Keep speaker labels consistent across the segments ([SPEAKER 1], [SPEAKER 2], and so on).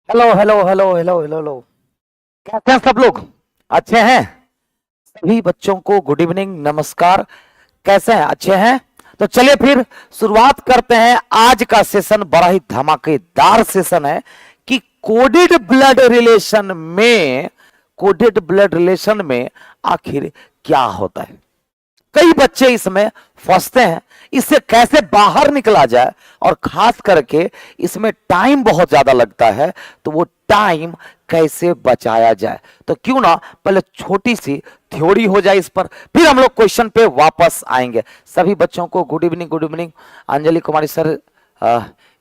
[SPEAKER 1] Hello hello hello hello hello hello. कैसे हैं सब लोग? अच्छे हैं? सभी बच्चों को गुड इवनिंग, नमस्कार। कैसे हैं? अच्छे हैं? तो चलिए फिर शुरुआत करते हैं। आज का सेशन बड़ा ही धमाकेदार सेशन है कि कोडेड ब्लड रिलेशन में आखिर क्या होता है। कई बच्चे इसमें फंसते हैं, इससे कैसे बाहर निकला जाए, और खास करके इसमें टाइम बहुत ज्यादा लगता है, तो वो टाइम कैसे बचाया जाए। तो क्यों ना पहले छोटी सी थ्योरी हो जाए इस पर, फिर हम लोग क्वेश्चन पे वापस आएंगे। सभी बच्चों को good evening, good evening. Anjali Kumari sir,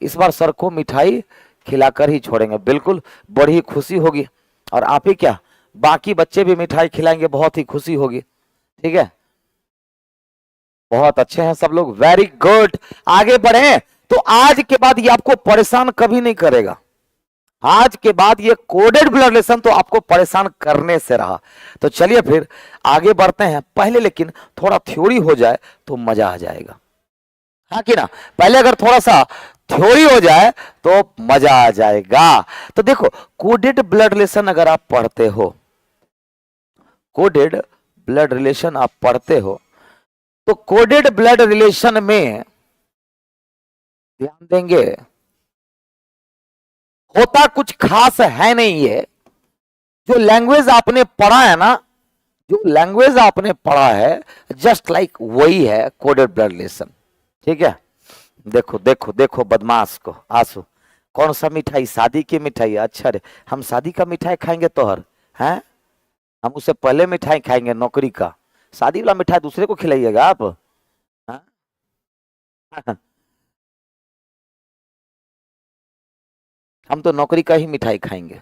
[SPEAKER 1] इस बार सर को मिठाई खिलाकर ही छोड़ेंगे, बिल्कुल बड़ी खुशी होगी। और आप ही क्या, बाकी बच्चे भी मिठाई खिलाएंगे, बहुत ही खुशी होगी। ठीक है, बहुत अच्छे हैं सब लोग, वेरी गुड। आगे बढ़े। तो आज के बाद ये आपको परेशान कभी नहीं करेगा। आज के बाद ये कोडेड ब्लड रिलेशन तो आपको परेशान करने से रहा। तो चलिए फिर आगे बढ़ते हैं। पहले लेकिन थोड़ा थ्योरी हो जाए तो मजा आ जाएगा, हाँ कि ना। पहले अगर थोड़ा सा थ्योरी हो जाए तो मजा आ जाएगा। तो देखो, कोडेड ब्लड रिलेशन अगर आप पढ़ते हो, कोडेड ब्लड रिलेशन आप पढ़ते हो, तो कोडेड ब्लड रिलेशन में ध्यान देंगे, होता कुछ खास है नहीं। ये जो लैंग्वेज आपने पढ़ा है ना, जो लैंग्वेज आपने पढ़ा है, जस्ट लाइक वही है कोडेड ब्लड रिलेशन। ठीक है, देखो देखो देखो बदमाश को, आंसू। कौन सा मिठाई? शादी की मिठाई? अच्छा रे, हम शादी का मिठाई खाएंगे तोहर हैं? हम उससे पहले मिठाई खाएंगे नौकरी का। शादी वाला मिठाई दूसरे को खिलाइएगा आप, हाँ? हम तो नौकरी का ही मिठाई खाएंगे।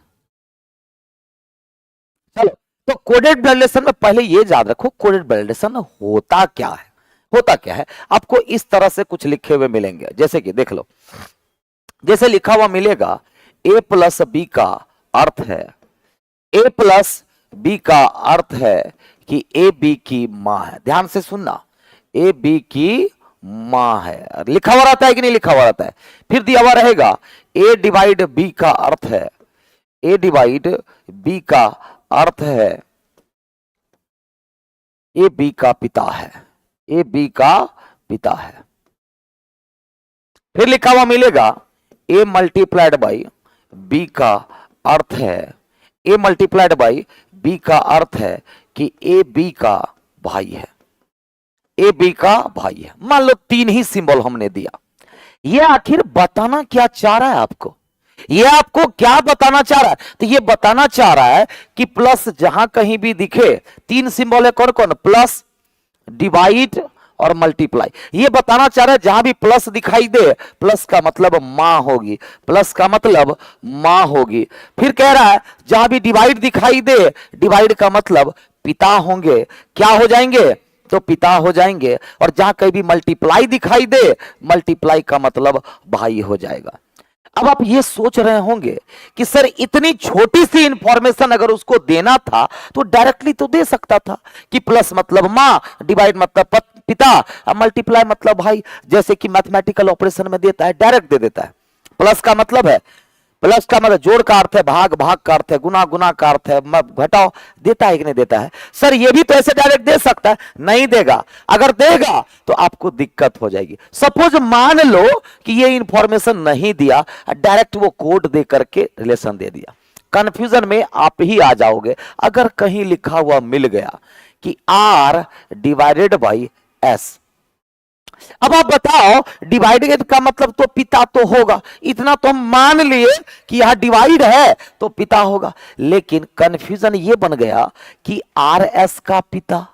[SPEAKER 1] चलो, तो कोडेड ब्लड रिलेशन में पहले ये याद रखो, कोडेड ब्लड रिलेशन होता क्या है। होता क्या है, आपको इस तरह से कुछ लिखे हुए मिलेंगे, जैसे कि देख लो, जैसे लिखा हुआ मिलेगा, ए प्लस बी का अर्थ है, ए प्लस बी का अर्थ है कि ए बी की मां है। ध्यान से सुनना, ए बी की मां है। लिखा हुआ रहता है कि नहीं लिखा हुआ रहता है? फिर दिया हुआ रहेगा, ए डिवाइड बी का अर्थ है, ए डिवाइड बी का अर्थ है ए बी का पिता है, ए बी का पिता है। फिर लिखा हुआ मिलेगा, ए मल्टीप्लाइड बाई बी का अर्थ है, ए मल्टीप्लाइड बाई बी का अर्थ है कि ए बी का भाई है, ए बी का भाई है। मान लो तीन ही सिंबल हमने दिया। ये आखिर बताना क्या चाह रहा है आपको? ये आपको क्या बताना चाह रहा है? तो ये बताना चाह रहा है कि प्लस जहां कहीं भी दिखे, तीन सिंबल है, कौन कौन? प्लस, डिवाइड और मल्टीप्लाई। ये बताना चाह रहा है जहां भी प्लस दिखाई दे, प्लस का मतलब मां होगी, प्लस का मतलब मां होगी। फिर कह रहा है जहां भी डिवाइड दिखाई दे, डिवाइड का मतलब पिता होंगे। क्या हो जाएंगे? तो पिता हो जाएंगे। और जहां कहीं भी मल्टीप्लाई दिखाई दे, मल्टीप्लाई का मतलब भाई हो जाएगा। अब आप ये सोच रहे होंगे कि सर इतनी छोटी सी इंफॉर्मेशन अगर उसको देना था तो डायरेक्टली तो दे सकता था कि प्लस मतलब मां, डिवाइड मतलब पिता, और मल्टीप्लाई मतलब भाई, जैसे कि मैथमेटिकल ऑपरेशन में देता है, डायरेक्ट दे देता है। प्लस का मतलब है, प्लस का मतलब जोड़ का अर्थ है, भाग भाग का अर्थ है, गुना गुना का अर्थ है, घटाओ। देता है कि नहीं देता है? सर ये भी तो ऐसे डायरेक्ट दे सकता है, नहीं देगा। अगर देगा तो आपको दिक्कत हो जाएगी। सपोज मान लो कि ये इंफॉर्मेशन नहीं दिया, डायरेक्ट वो कोड दे करके रिलेशन दे दिया, कंफ्यूजन में आप ही आ जाओगे। अगर कहीं लिखा हुआ मिल गया कि आर डिवाइडेड बाई एस, अब आप बताओ, डिवाइडेड का मतलब तो पिता तो होगा, इतना तो हम मान लिए कि यह डिवाइड है तो पिता होगा। लेकिन कंफ्यूजन ये बन गया कि आर एस का पिता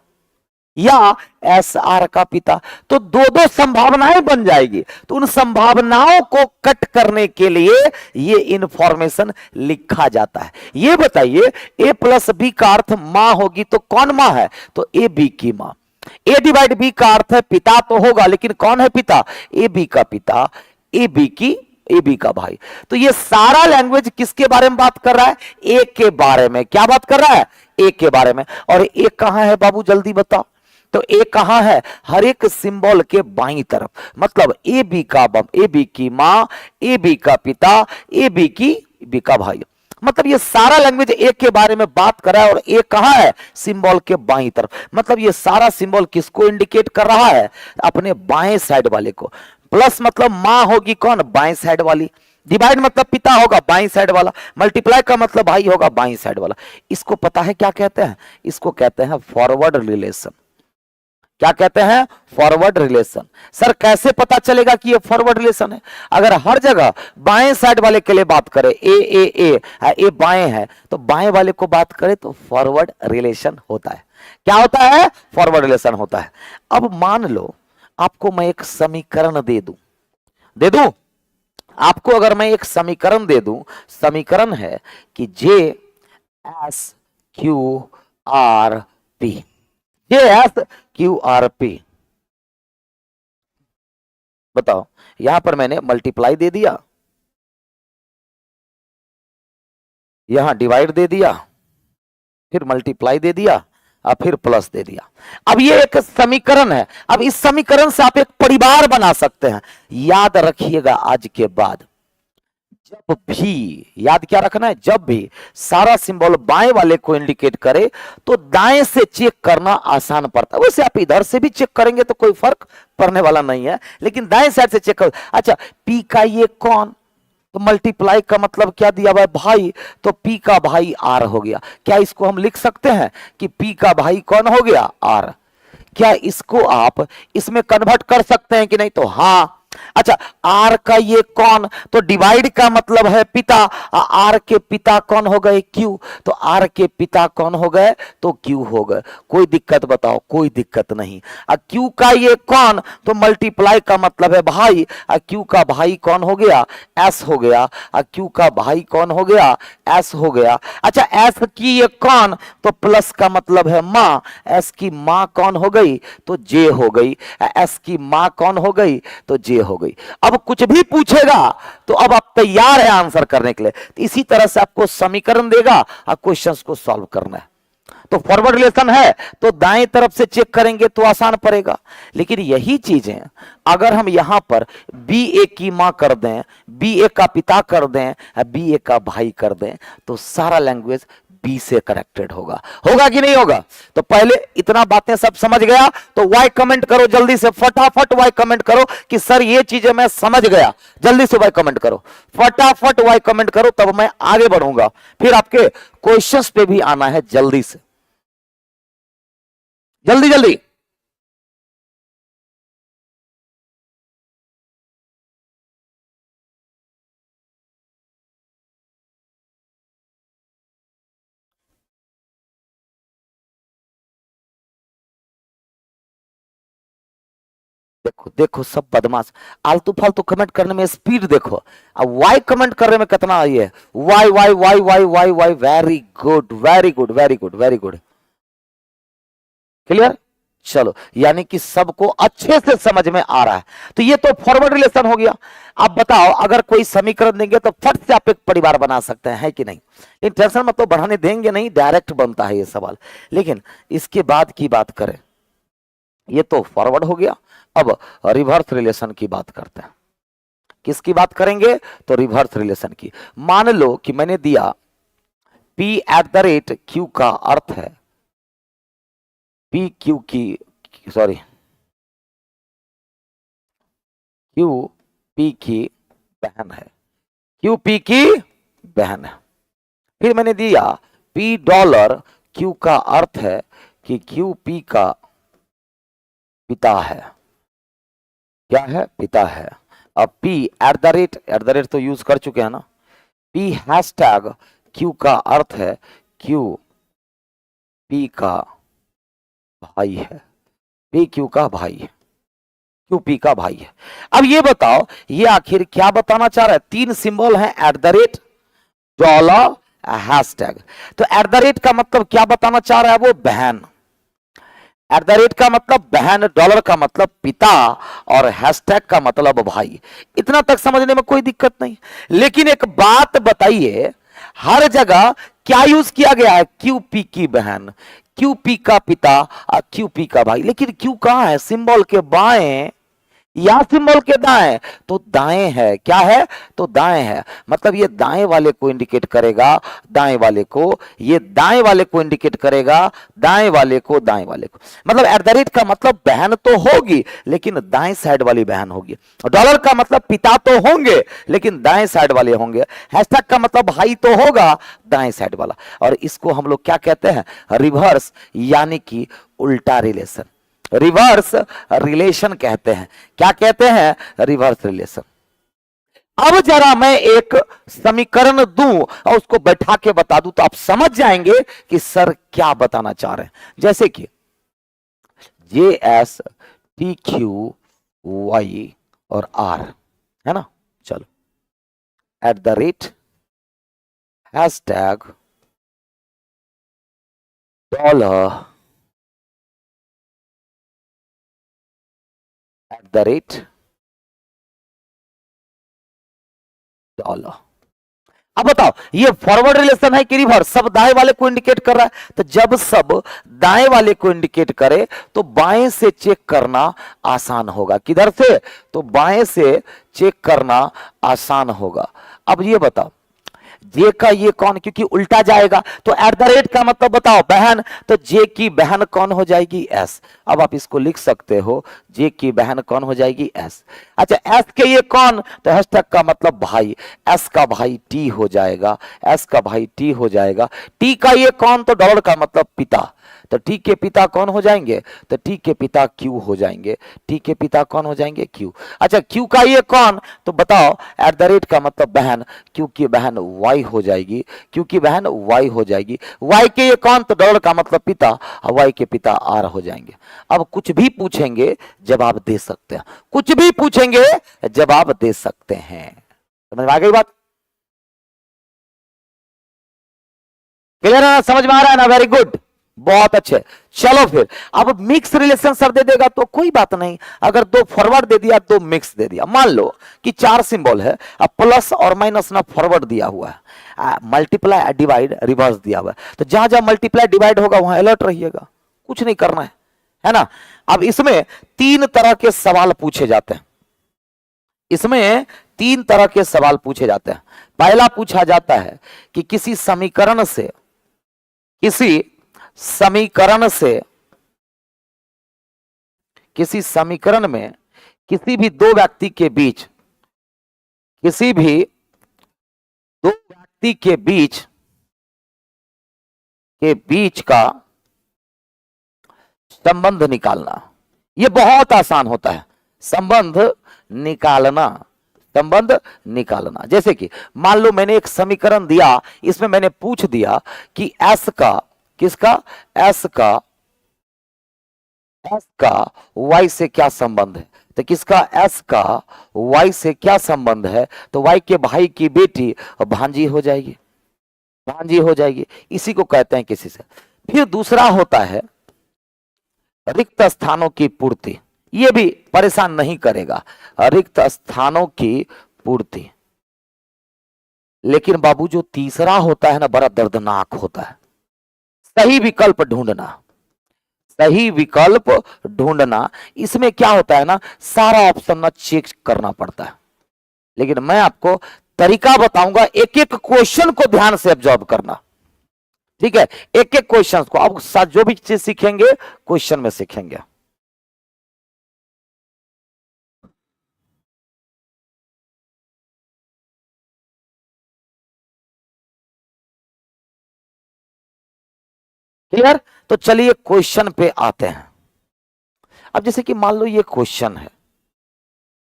[SPEAKER 1] या एस आर का पिता, तो दो दो संभावनाएं बन जाएगी। तो उन संभावनाओं को कट करने के लिए ये इंफॉर्मेशन लिखा जाता है। ये बताइए, ए प्लस बी का अर्थ मां होगी तो कौन मां है? तो ए बी की मां। ए डिवाइड बी का अर्थ है पिता तो होगा, लेकिन कौन है पिता? ए बी का पिता, ए बी की, ए बी का भाई। तो ये सारा लैंग्वेज किसके बारे में बात कर रहा है? ए के बारे में। क्या बात कर रहा है? ए के बारे में। और ए कहां है बाबू, जल्दी बताओ। तो ए कहां है? हर एक सिंबल के बाईं तरफ। मतलब ए बी का ए बी की मां, ए बी का पिता, ए बी का भाई। मतलब ये सारा लैंग्वेज ए के बारे में बात कर रहा है, और ए कहां है? सिंबल के बाईं तरफ। मतलब ये सारा सिंबल किसको इंडिकेट कर रहा है? अपने बाएं साइड वाले को। प्लस मतलब मां होगी कौन? बाएं साइड वाली। डिवाइड मतलब पिता होगा बाईं साइड वाला। मल्टीप्लाई का मतलब भाई होगा बाईं साइड वाला। इसको पता है क्या कहते हैं? इसको कहते हैं फॉरवर्ड रिलेशन। क्या कहते हैं? Forward relation. सर कैसे पता चलेगा कि ये फॉरवर्ड रिलेशन है? अगर हर जगह बाएं साइड वाले के लिए बात करें, ए बाएं है, तो बाएं वाले को बात करें तो फॉरवर्ड रिलेशन होता है। क्या होता है? फॉरवर्ड रिलेशन होता है। अब मान लो आपको मैं एक समीकरण दे दूं आपको अगर मैं एक समीकरण दे दूं, समीकरण है कि J S Q R P, जे एस क्यू आर पी। बताओ, यहां पर मैंने मल्टीप्लाई दे दिया, यहां डिवाइड दे दिया, फिर मल्टीप्लाई दे दिया, और फिर प्लस दे दिया। अब ये एक समीकरण है। अब इस समीकरण से आप एक परिवार बना सकते हैं। याद रखिएगा आज के बाद, जब भी, याद क्या रखना है, जब भी सारा सिंबल बाएं वाले को इंडिकेट करे तो दाएं से चेक करना आसान पड़ता है। वैसे आप इधर से भी चेक करेंगे तो कोई फर्क पड़ने वाला नहीं है, लेकिन दाएं साइड से चेक करो। अच्छा, पी का ये कौन? तो मल्टीप्लाई का मतलब क्या दिया हुआ है? भाई। तो पी का भाई आर हो गया। क्या इसको हम लिख सकते हैं कि पी का भाई कौन हो गया? आर। क्या इसको आप इसमें कन्वर्ट कर सकते हैं कि नहीं? तो हाँ। अच्छा, आर का ये कौन? तो डिवाइड का मतलब है पिता, आर के पिता कौन हो गए? क्यू। तो आर के पिता कौन हो गए? तो क्यू हो गए। कोई दिक्कत बताओ? कोई दिक्कत नहीं। क्यू का ये कौन? तो मल्टीप्लाई का मतलब है भाई, क्यू का भाई कौन हो गया? एस हो गया। क्यू का भाई कौन हो गया? एस हो गया। अच्छा, एस की ये कौन? तो प्लस का मतलब है मां, एस की मां कौन हो गई? तो जे हो गई। एस की मां कौन हो गई? तो जे हो गई। अब कुछ भी पूछेगा तो अब आप तैयार है आंसर करने के लिए। तो इसी तरह से आपको समीकरण देगा और क्वेश्चंस को सॉल्व करना है। तो फॉरवर्ड रिलेशन है तो दाएं तरफ से चेक करेंगे तो आसान पड़ेगा। लेकिन यही चीजें अगर हम यहां पर बी ए की मां कर दें, बी ए का पिता कर दें, बी ए का भाई कर दें, तो सारा लैंग्वेज बी से कनेक्टेड होगा। होगा कि नहीं होगा? तो पहले इतना बातें सब समझ गया तो वाई कमेंट करो जल्दी से, फटाफट वाई कमेंट करो कि सर ये चीजें मैं समझ गया। जल्दी से वाई कमेंट करो, फटाफट वाई कमेंट करो, तब मैं आगे बढ़ूंगा। फिर आपके क्वेश्चंस पे भी आना है जल्दी से, जल्दी जल्दी। देखो देखो सब बदमाश, आलतू फालतू कमेंट करने में स्पीड देखो। अब वाई कमेंट करने में कितना आई है? Y Y Y Y Y Y. Very good very good very good very good. Clear? चलो, यानी कि सबको अच्छे से समझ में आ रहा है। तो ये तो फॉरवर्ड रिलेशन हो गया। अब बताओ, अगर कोई समीकरण देंगे तो फट से आप एक परिवार बना सकते हैं, है कि नहीं? इन टेंशन मत, तो बढ़ाने देंगे नहीं, डायरेक्ट बनता है ये सवाल। लेकिन इसके बाद की बात करें, ये तो फॉरवर्ड हो गया। अब रिवर्स रिलेशन की बात करते हैं। किसकी बात करेंगे? तो रिवर्स रिलेशन की। मान लो कि मैंने दिया P@Q का अर्थ है P Q की, सॉरी, Q P की बहन है, Q P की बहन है। फिर मैंने दिया $P का अर्थ है कि Q P का पिता है। क्या है? पिता है। अब P@ तो यूज कर चुके हैं ना। P#Q का अर्थ है Q P का भाई है, P Q का भाई है, Q P का भाई है। अब ये बताओ, ये आखिर क्या बताना चाह रहा है? तीन सिंबल है, $, डॉलर, हैशटैग। तो @ का मतलब क्या बताना चाह रहा है? वो बहन। @ का मतलब बहन, डॉलर का मतलब पिता, और हैशटैग का मतलब भाई। इतना तक समझने में कोई दिक्कत नहीं। लेकिन एक बात बताइए, हर जगह क्या यूज किया गया है? QP की बहन। क्यू पी का पिता और क्यू पी का भाई। लेकिन क्यू कहां है? सिंबल के बाएं या सिंबल के दाएं? तो दाएं है। क्या है? तो दाएं है। मतलब ये दाएं वाले को इंडिकेट करेगा, दाएं वाले को, ये दाएं वाले को इंडिकेट करेगा, दाएं वाले को, दाएं वाले को। मतलब एट द रेट का मतलब बहन तो होगी लेकिन दाएं साइड वाली बहन होगी। डॉलर का मतलब पिता तो होंगे लेकिन दाएं साइड वाले होंगे। हैशटैग का मतलब भाई तो होगा, दाएं साइड वाला। और इसको हम लोग क्या कहते हैं? रिवर्स, यानी कि उल्टा रिलेशन। रिवर्स रिलेशन कहते हैं। क्या कहते हैं? Reverse relation. अब जरा मैं एक समीकरण दूं और उसको बैठा के बता दूं तो आप समझ जाएंगे कि सर क्या बताना चाह रहे हैं। जैसे कि J S T Q Y और आर है ना। चलो, at the rate hashtag dollar at the rate dollar. अब बताओ ये फॉरवर्ड रिलेशन है कि रिवर्स? सब दाएं वाले को इंडिकेट कर रहा है। तो जब सब दाएं वाले को इंडिकेट करे तो बाएं से चेक करना आसान होगा। किधर से? तो बाएं से चेक करना आसान होगा। अब ये बताओ जे का ये कौन, क्योंकि उल्टा जाएगा तो एट द रेट का मतलब बताओ बहन, तो जे की बहन कौन हो जाएगी? एस। अब आप इसको लिख सकते हो, जे की बहन कौन हो जाएगी? एस। अच्छा, एस के ये कौन? तो हैशटैग का मतलब भाई, एस का भाई टी हो जाएगा, एस का भाई टी हो जाएगा। टी का ये कौन? तो डॉलर का मतलब पिता, तो टी के पिता कौन हो जाएंगे? तो टी के पिता क्यू हो जाएंगे, टी के पिता कौन हो जाएंगे? क्यू। अच्छा, क्यू का ये कौन? तो बताओ एट द रेट का मतलब बहन, क्यू की बहन वाई हो जाएगी, क्यू की बहन वाई हो जाएगी। वाई के ये कौन? तो डॉलर का मतलब पिता, और वाई के पिता आर हो जाएंगे। अब कुछ भी पूछेंगे जवाब दे सकते हैं, कुछ भी पूछेंगे जवाब दे सकते हैं। समझ में आ गई बात? क्लियर है ना? समझ में आ रहा है ना? वेरी गुड, बहुत अच्छे। चलो फिर, अब मिक्स रिलेशन सर दे देगा तो कोई बात नहीं। अगर दो फॉरवर्ड दे दिया, दो मिक्स दे दिया। मान लो कि चार सिंबल है, अब प्लस और माइनस ना फॉरवर्ड दिया हुआ है, मल्टीप्लाई डिवाइड रिवर्स दिया हुआ है। तो जहां जहां मल्टीप्लाई डिवाइड होगा वहां अलर्ट रहिएगा, कुछ नहीं करना है ना। अब इसमें तीन तरह के सवाल पूछे जाते हैं, इसमें तीन तरह के सवाल पूछे जाते हैं। पहला पूछा जाता है कि किसी समीकरण से, किसी समीकरण से, किसी समीकरण में किसी भी दो व्यक्ति के बीच, किसी भी दो व्यक्ति के बीच का संबंध निकालना। यह बहुत आसान होता है, संबंध निकालना, संबंध निकालना। जैसे कि मान लो मैंने एक समीकरण दिया, इसमें मैंने पूछ दिया कि एस का, किसका? एस का, एस का वाई से क्या संबंध है? तो किसका? एस का वाई से क्या संबंध है? तो वाई के भाई की बेटी भांजी हो जाएगी, भांजी हो जाएगी। इसी को कहते हैं किसी से। फिर दूसरा होता है रिक्त स्थानों की पूर्ति। ये भी परेशान नहीं करेगा, रिक्त स्थानों की पूर्ति। लेकिन बाबू जो तीसरा होता है ना, बड़ा दर्दनाक होता है, सही विकल्प ढूंढना, सही विकल्प ढूंढना। इसमें क्या होता है ना, सारा ऑप्शन ना चेक करना पड़ता है। लेकिन मैं आपको तरीका बताऊंगा, एक एक क्वेश्चन को ध्यान से ऑब्जर्व करना, ठीक है? एक एक क्वेश्चन को आप जो भी चीज सीखेंगे क्वेश्चन में सीखेंगे। क्लियर? तो चलिए क्वेश्चन पे आते हैं। अब जैसे कि मान लो ये क्वेश्चन है,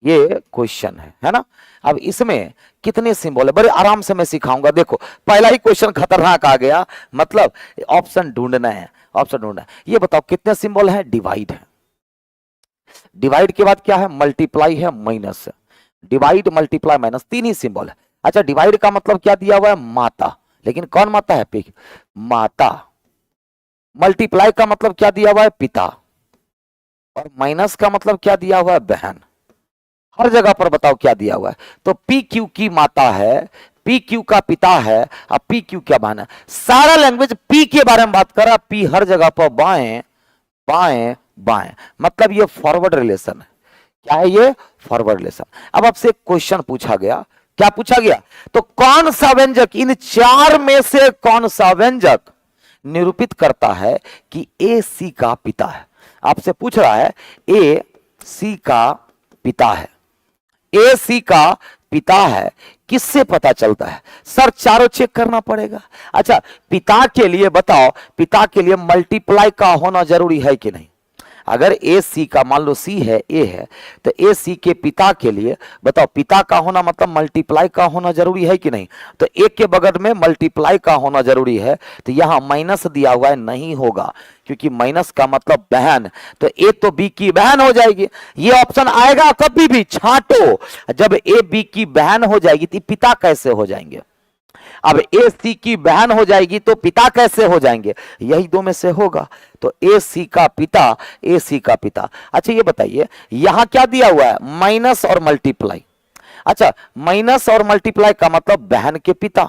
[SPEAKER 1] ये क्वेश्चन है ना। अब इसमें कितने सिंबल है, बड़े आराम से मैं सिखाऊंगा। देखो पहला ही क्वेश्चन खतरनाक आ गया, मतलब ऑप्शन ढूंढना है, ऑप्शन ढूंढना है। ये बताओ कितने सिंबल है? डिवाइड है, डिवाइड के बाद क्या है? मल्टीप्लाई है, माइनस है। डिवाइड मल्टीप्लाई माइनस, तीन ही सिंबल है। अच्छा, डिवाइड का मतलब क्या दिया हुआ है? माता, लेकिन कौन माता है? पिक, माता। मल्टीप्लाई का मतलब क्या दिया हुआ है? पिता। और माइनस का मतलब क्या दिया हुआ है? बहन। हर जगह पर बताओ क्या दिया हुआ है? तो पी क्यू की माता है, पी क्यू का पिता है और पी क्यू क्या बहन है। सारा लैंग्वेज पी के बारे में बात कर रहा, पी हर जगह पर बाएं बाएं बाएं, मतलब ये फॉरवर्ड रिलेशन है। क्या है ये? Forward relation. अब आपसे एक क्वेश्चन पूछा गया, क्या पूछा गया? तो कौन सा व्यंजक, इन चार में से कौन सा व्यंजक निरूपित करता है कि ए सी का पिता है? आपसे पूछ रहा है ए सी का पिता है, ए सी का पिता है, किससे पता चलता है? सर चारों चेक करना पड़ेगा। अच्छा पिता के लिए बताओ, पिता के लिए मल्टीप्लाई का होना जरूरी है कि नहीं? अगर ए सी का, मान लो सी है ए है, तो ए सी के पिता के लिए बताओ पिता का होना मतलब मल्टीप्लाई का होना जरूरी है कि नहीं? तो एक के बगल में मल्टीप्लाई का होना जरूरी है, तो यहां माइनस दिया हुआ है, नहीं होगा, क्योंकि माइनस का मतलब बहन, तो ए तो बी की बहन हो जाएगी। ये ऑप्शन आएगा कभी भी छांटो, जब ए बी की बहन हो जाएगी तो पिता कैसे हो जाएंगे? अब ए सी की बहन हो जाएगी तो पिता कैसे हो जाएंगे? यही दो में से होगा, तो ए सी का पिता, ए सी का पिता। अच्छा ये बताइए यहां क्या दिया हुआ है? माइनस और मल्टीप्लाई। अच्छा माइनस और मल्टीप्लाई का मतलब बहन के पिता,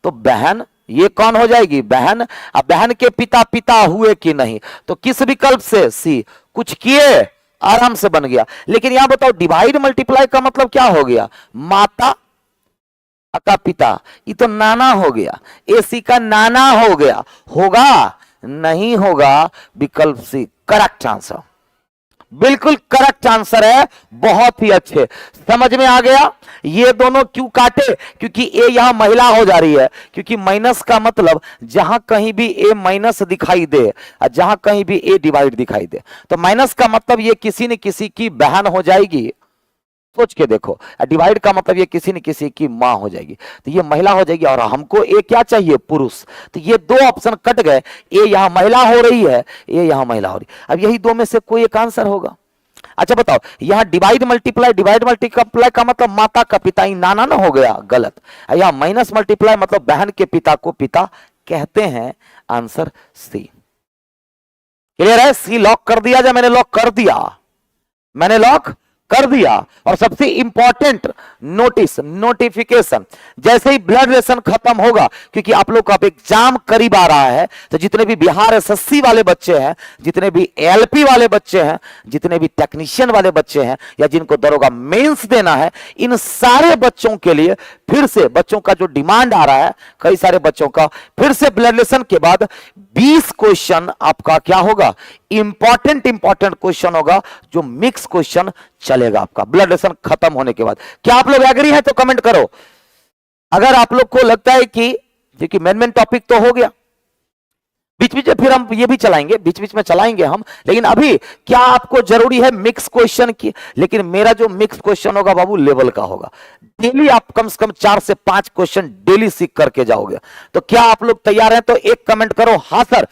[SPEAKER 1] तो बहन ये कौन हो जाएगी? बहन। अब बहन के पिता पिता हुए कि नहीं? तो किस विकल्प से? सी। कुछ किए, आराम से बन गया। लेकिन यहां बताओ डिवाइड मल्टीप्लाई का मतलब क्या हो गया? माता का पिता, ये तो नाना हो गया, एसी का नाना हो गया, होगा? नहीं होगा। विकल्प सी करेक्ट आंसर, बिल्कुल करेक्ट आंसर है। बहुत ही अच्छे, समझ में आ गया। ये दोनों क्यों काटे? क्योंकि ए यहां महिला हो जा रही है, क्योंकि माइनस का मतलब जहां कहीं भी ए माइनस दिखाई दे और जहां कहीं भी ए डिवाइड दिखाई दे, तो माइनस का मतलब ये किसी न किसी की बहन हो जाएगी। सोच के देखो, डिवाइड का मतलब ये किसी न किसी की मां हो जाएगी, तो ये महिला हो जाएगी, और हमको ए क्या चाहिए? पुरुष। तो ये दो ऑप्शन कट गए, ए यहां महिला हो रही है, ए यहां महिला हो रही है। अब यही दो में से कोई एक आंसर होगा। अच्छा बताओ यहां डिवाइड मल्टीप्लाई का मतलब माता का पिता, ही नाना ना हो गया, गलत। यहां माइनस मल्टीप्लाई मतलब बहन के पिता को पिता कहते हैं। Answer C. क्लियर है? सी लॉक कर दिया जाए? मैंने लॉक कर दिया, मैंने लॉक कर दिया। और सबसे इंपॉर्टेंट नोटिस, नोटिफिकेशन, जैसे ही ब्लड रिलेशन खत्म होगा, क्योंकि आप लोग का अब एग्जाम करीब आ रहा है, तो जितने भी बिहार एसएससी वाले बच्चे हैं, जितने भी एलपी वाले बच्चे हैं, जितने भी टेक्नीशियन वाले बच्चे हैं, या जिनको दरोगा मेंस देना है, इन सारे बच्चों के लिए फिर से बच्चों का जो डिमांड आ रहा है, कई सारे बच्चों का, फिर से ब्लड रिलेशन के बाद 20 क्वेश्चन आपका क्या होगा? इंपॉर्टेंट क्वेश्चन होगा, जो मिक्स क्वेश्चन चलेगा आपका ब्लड रिलेशन खत्म होने के बाद। क्या आप लोग एग्री है तो कमेंट करो। अगर आप लोग को लगता है कि मेन टॉपिक तो हो गया, बीच बीच में फिर हम ये भी चलाएंगे, बीच बीच में चलाएंगे हम, लेकिन अभी क्या आपको जरूरी है मिक्स क्वेश्चन की? लेकिन मेरा जो मिक्स क्वेश्चन होगा बाबू लेवल का होगा। डेली आप कम से कम 4 से 5 क्वेश्चन डेली सीख करके जाओगे। तो क्या आप लोग तैयार हैं? तो एक कमेंट करो हाँ सर,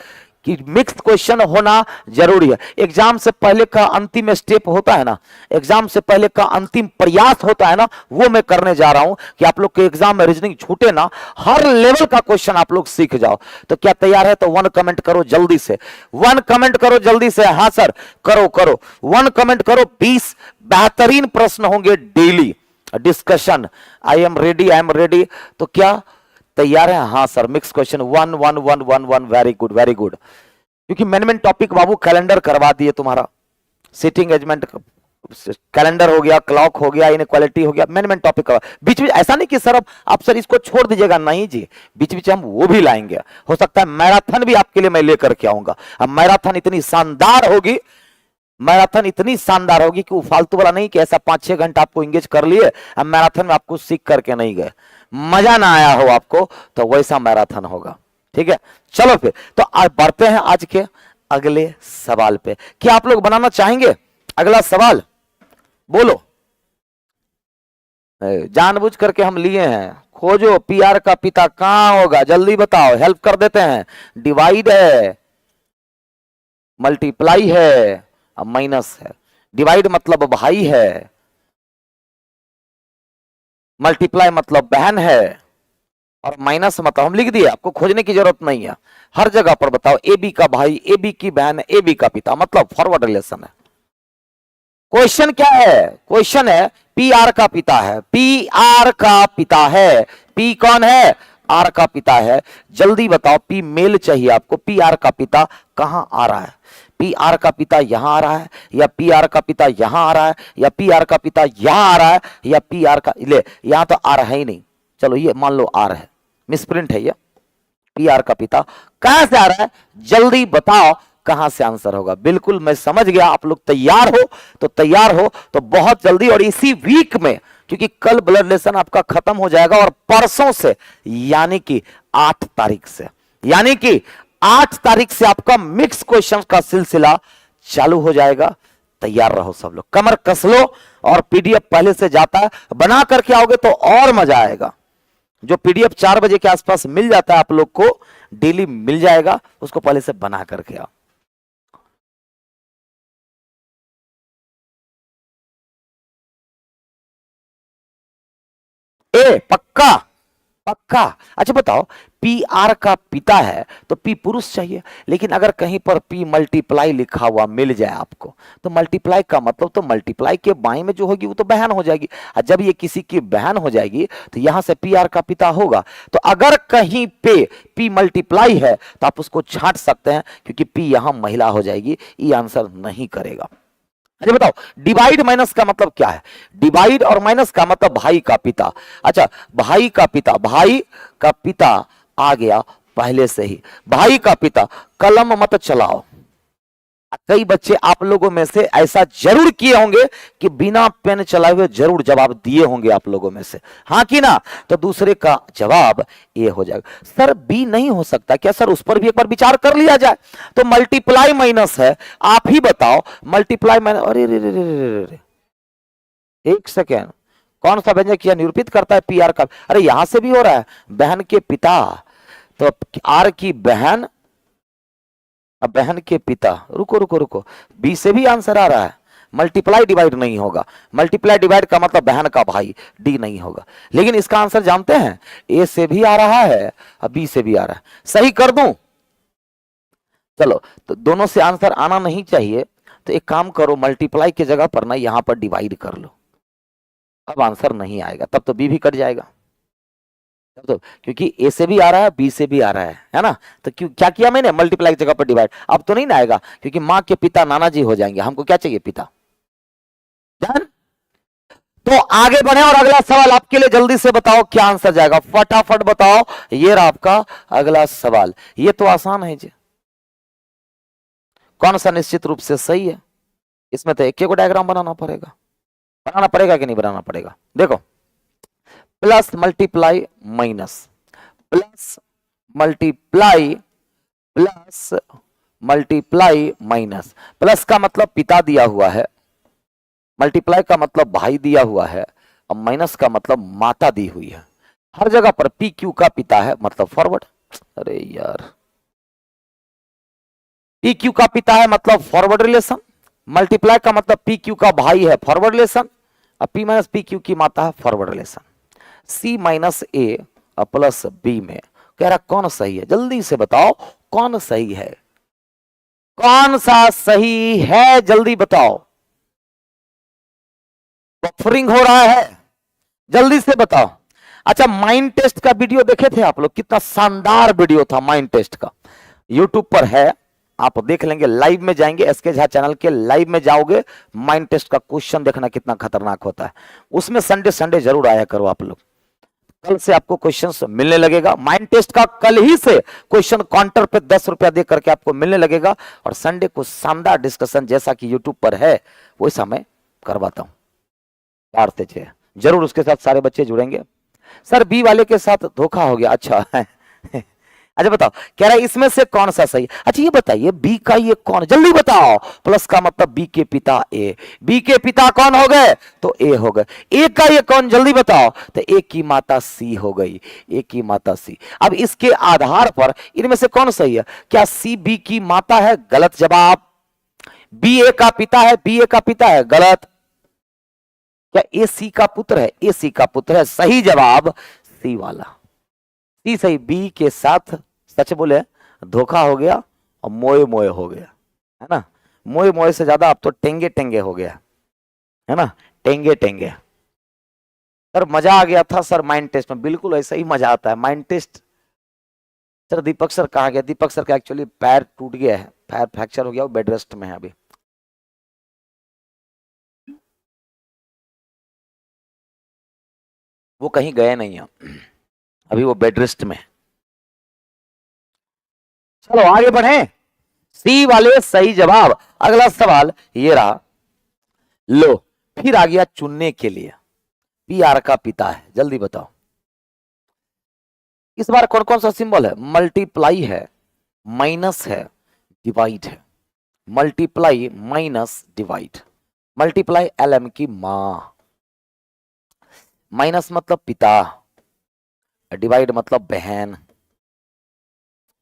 [SPEAKER 1] कि मिक्स क्वेश्चन होना जरूरी है। एग्जाम से पहले का अंतिम स्टेप होता है ना, एग्जाम से पहले का अंतिम प्रयास होता है ना, वो मैं करने जा रहा हूं कि आप लोग के एग्जाम में रीजनिंग छूटे ना, हर लेवल का क्वेश्चन आप लोग सीख जाओ। तो क्या तैयार है? तो 1 कमेंट करो जल्दी से, 1 कमेंट करो जल्दी से। हाँ सर, करो करो 1 कमेंट करो। 20 बेहतरीन प्रश्न होंगे daily discussion. I am ready. तो क्या तैयार है? हाँ sir, mix question 1 1 1 1 1। Very good very good. क्योंकि मेन टॉपिक बाबू कैलेंडर करवा दिए तुम्हारा, सीटिंग एजमेंट कैलेंडर हो गया, क्लॉक हो गया, इनइक्वालिटी हो गया, मेन टॉपिक करवा। बीच बीच ऐसा नहीं कि सर अब आप सर इसको छोड़ दीजिएगा, नहीं जी, बीच बीच हम वो भी लाएंगे। हो सकता है मैराथन भी आपके लिए मैं लेकर के आऊंगा। अब मैराथन इतनी शानदार होगी, मैराथन इतनी शानदार होगी कि वो फालतू वाला नहीं कि ऐसा 5-6 घंटा आपको इंगेज कर लिए, अब मैराथन में आपको सीख करके नहीं गए, मजा ना आया हो आपको, तो वैसा मैराथन होगा। ठीक है, चलो फिर तो आज बढ़ते हैं आज के अगले सवाल पे। क्या आप लोग बनाना चाहेंगे अगला सवाल? बोलो। जानबूझ करके हम लिए हैं, खोजो पीआर का पिता कहां होगा, जल्दी बताओ, हेल्प कर देते हैं। डिवाइड है, मल्टीप्लाई है, अब माइनस है। डिवाइड मतलब भाई है, मल्टीप्लाई मतलब बहन है, और माइनस मतलब हम लिख दिए, आपको खोजने की जरूरत नहीं है। हर जगह पर बताओ ए बी का भाई, ए बी की बहन, ए बी का पिता, मतलब फॉरवर्ड रिलेशन है। क्वेश्चन क्या है? क्वेश्चन है पी आर का पिता है, पी आर का पिता है। पी कौन है? आर का पिता है। जल्दी बताओ, पी मेल चाहिए आपको, पी आर का पिता कहां आ रहा है? पी आर का पिता यहां आ रहा है, या पी आर का पिता यहां आ रहा है, या पी आर का पिता यहां आ रहा है, या पी आर का, ले यहां तो आ रहा है ही नहीं, चलो ये मान लो आर है, मिसप्रिंट है ये। पी आर का पिता कहां से आ रहा है? जल्दी बताओ कहां से आंसर होगा। बिल्कुल मैं समझ गया, आप लोग तैयार हो तो तैयार हो तो बहुत जल्दी, और इसी वीक में, क्योंकि कल ब्लड रिलेशन आपका खत्म हो जाएगा और परसों से यानी कि 8 तारीख से, यानी कि 8 तारीख से आपका मिक्स क्वेश्चन का सिलसिला चालू हो जाएगा। तैयार रहो सब लोग, कमर कस लो, और पीडीएफ पहले से जाता है, बना करके आओगे तो और मजा आएगा। जो पीडीएफ 4 बजे के आसपास मिल जाता है आप लोग को, डेली मिल जाएगा, उसको पहले से बना करके आओ। ए पक्का? पक्का? अच्छा बताओ, पी आर का पिता है तो पी पुरुष चाहिए, लेकिन अगर कहीं पर पी मल्टीप्लाई लिखा हुआ मिल जाए आपको, तो मल्टीप्लाई का मतलब तो मल्टीप्लाई के बाएं में जो होगी वो तो बहन हो जाएगी, और जब ये किसी की बहन हो जाएगी तो यहां से पी आर का पिता होगा। तो अगर कहीं पे पी मल्टीप्लाई है तो आप उसको छांट सकते हैं, क्योंकि पी यहां महिला हो जाएगी, ये आंसर नहीं करेगा। अच्छा बताओ, डिवाइड माइनस का मतलब क्या है? डिवाइड और माइनस का मतलब भाई का पिता। अच्छा, भाई का पिता, भाई का पिता आ गया पहले से ही। भाई का पिता, कलम मत चलाओ। कई बच्चे आप लोगों में से ऐसा जरूर किए होंगे कि बिना पेन चलाए हुए जरूर जवाब दिए होंगे आप लोगों में से, हाँ कि ना? तो दूसरे का जवाब ए हो जाएगा। सर बी नहीं हो सकता क्या? सर उस पर भी एक बार विचार कर लिया जाए। तो मल्टीप्लाई माइनस है, आप ही बताओ मल्टीप्लाई माइनस, अरे रे रे रे रे रे, एक सेकेंड, कौन सा व्यंजक यह निरूपित करता है पी आर का? अरे यहां से भी हो रहा है, बहन के पिता, तो आर की बहन, अब बहन के पिता, रुको रुको रुको, बी से भी आंसर आ रहा है। मल्टीप्लाई डिवाइड नहीं होगा, मल्टीप्लाई डिवाइड का मतलब बहन का भाई, डी नहीं होगा। लेकिन इसका आंसर जानते हैं, ए से भी आ रहा है और बी से भी आ रहा है। सही कर दूं? चलो, तो दोनों से आंसर आना नहीं चाहिए, तो एक काम करो, मल्टीप्लाई की जगह पर ना यहां पर डिवाइड कर लो, अब आंसर नहीं आएगा, तब तो बी भी कट जाएगा। तो क्योंकि ए से भी आ रहा है, बी से भी आ रहा है ना? तो क्यों क्या किया मैंने? मल्टीप्लाई की जगह पर डिवाइड। अब तो नहीं ना आएगा, क्योंकि माँ के पिता नाना जी हो जाएंगे, हमको क्या चाहिए? पिता। डन? तो आगे बढ़े और अगला सवाल आपके लिए, जल्दी से बताओ क्या आंसर जाएगा, फटाफट बताओ। ये रहा आपका अगला सवाल, ये तो आसान है जी। कौन सा निश्चित रूप से सही है? इसमें तो एक को डायग्राम बनाना पड़ेगा, बनाना पड़ेगा कि नहीं बनाना पड़ेगा? देखो, plus multiply minus, plus multiply, plus multiply minus. Plus का मतलब पिता दिया हुआ है, मल्टीप्लाई का मतलब भाई दिया हुआ है, और माइनस का मतलब माता दी हुई है। हर जगह पर पी क्यू का पिता है मतलब फॉरवर्ड। अरे यार, पी क्यू का पिता है मतलब फॉरवर्ड रिलेशन, मल्टीप्लाई का मतलब पी क्यू का भाई है फॉरवर्ड रिलेशन, और पी माइनस पी क्यू की माता है फॉरवर्ड रिलेशन। सी माइनस ए प्लस बी में कह रहा कौन सही है? जल्दी से बताओ कौन सही है, कौन सा सही है, जल्दी बताओ। बफरिंग हो रहा है, जल्दी से बताओ। अच्छा, माइंड टेस्ट का वीडियो देखे थे आप लोग? कितना शानदार वीडियो था माइंड टेस्ट का, यूट्यूब पर है, आप देख लेंगे। लाइव में जाएंगे, एसके झा चैनल के लाइव में जाओगे, माइंड टेस्ट का क्वेश्चन देखना कितना खतरनाक होता है। उसमें संडे संडे जरूर आया करो आप लोग। कल से आपको क्वेश्चंस मिलने लगेगा, माइंड टेस्ट का कल ही से क्वेश्चन काउंटर पे 10 रुपया दे करके आपको मिलने लगेगा, और संडे को शानदार डिस्कशन जैसा कि यूट्यूब पर है वैसा मैं करवाता हूं। जरूर उसके साथ सारे बच्चे जुड़ेंगे। सर बी वाले के साथ धोखा हो गया, अच्छा अच्छा बताओ, कह रहा है इसमें से कौन सा सही? अच्छा ये बताइए, बी का ये कौन, जल्दी बताओ। प्लस का मतलब बी के पिता ए, बी के पिता कौन हो गए? तो ए हो गए। ए का ये कौन, जल्दी बताओ। तो ए की माता सी हो गई, ए की माता सी। अब इसके आधार पर इनमें से कौन सही है? क्या सी बी की माता है? गलत जवाब। बी ए का पिता है, बी ए का पिता है, गलत। क्या ए सी का पुत्र है? ए सी का पुत्र है, सही जवाब सी वाला, सी सही। बी के साथ सच बोले धोखा हो गया और मोए मोए हो गया, है ना? मोए मोए से ज्यादा अब तो टेंगे टेंगे हो गया। है ना, टेंगे टेंगे। सर मजा आ गया था सर माइंड टेस्ट में, बिल्कुल ऐसा ही मजा आता है माइंड टेस्ट। सर दीपक सर कहाँ गया? दीपक सर का एक्चुअली पैर टूट गया है, पैर फ्रैक्चर हो गया, वो बेड रेस्ट में है अभी। वो कहीं गए नहीं है अभी, वो बेड रेस्ट में है। चलो आगे बढ़े, सी वाले सही जवाब। अगला सवाल ये रहा, लो फिर आ गया चुनने के लिए। पी आर का पिता है, जल्दी बताओ। इस बार कौन कौन सा सिंबल है? मल्टीप्लाई है, माइनस है, डिवाइड है। Multiply minus divide. Multiply LM की मां, माइनस मतलब पिता, डिवाइड मतलब बहन,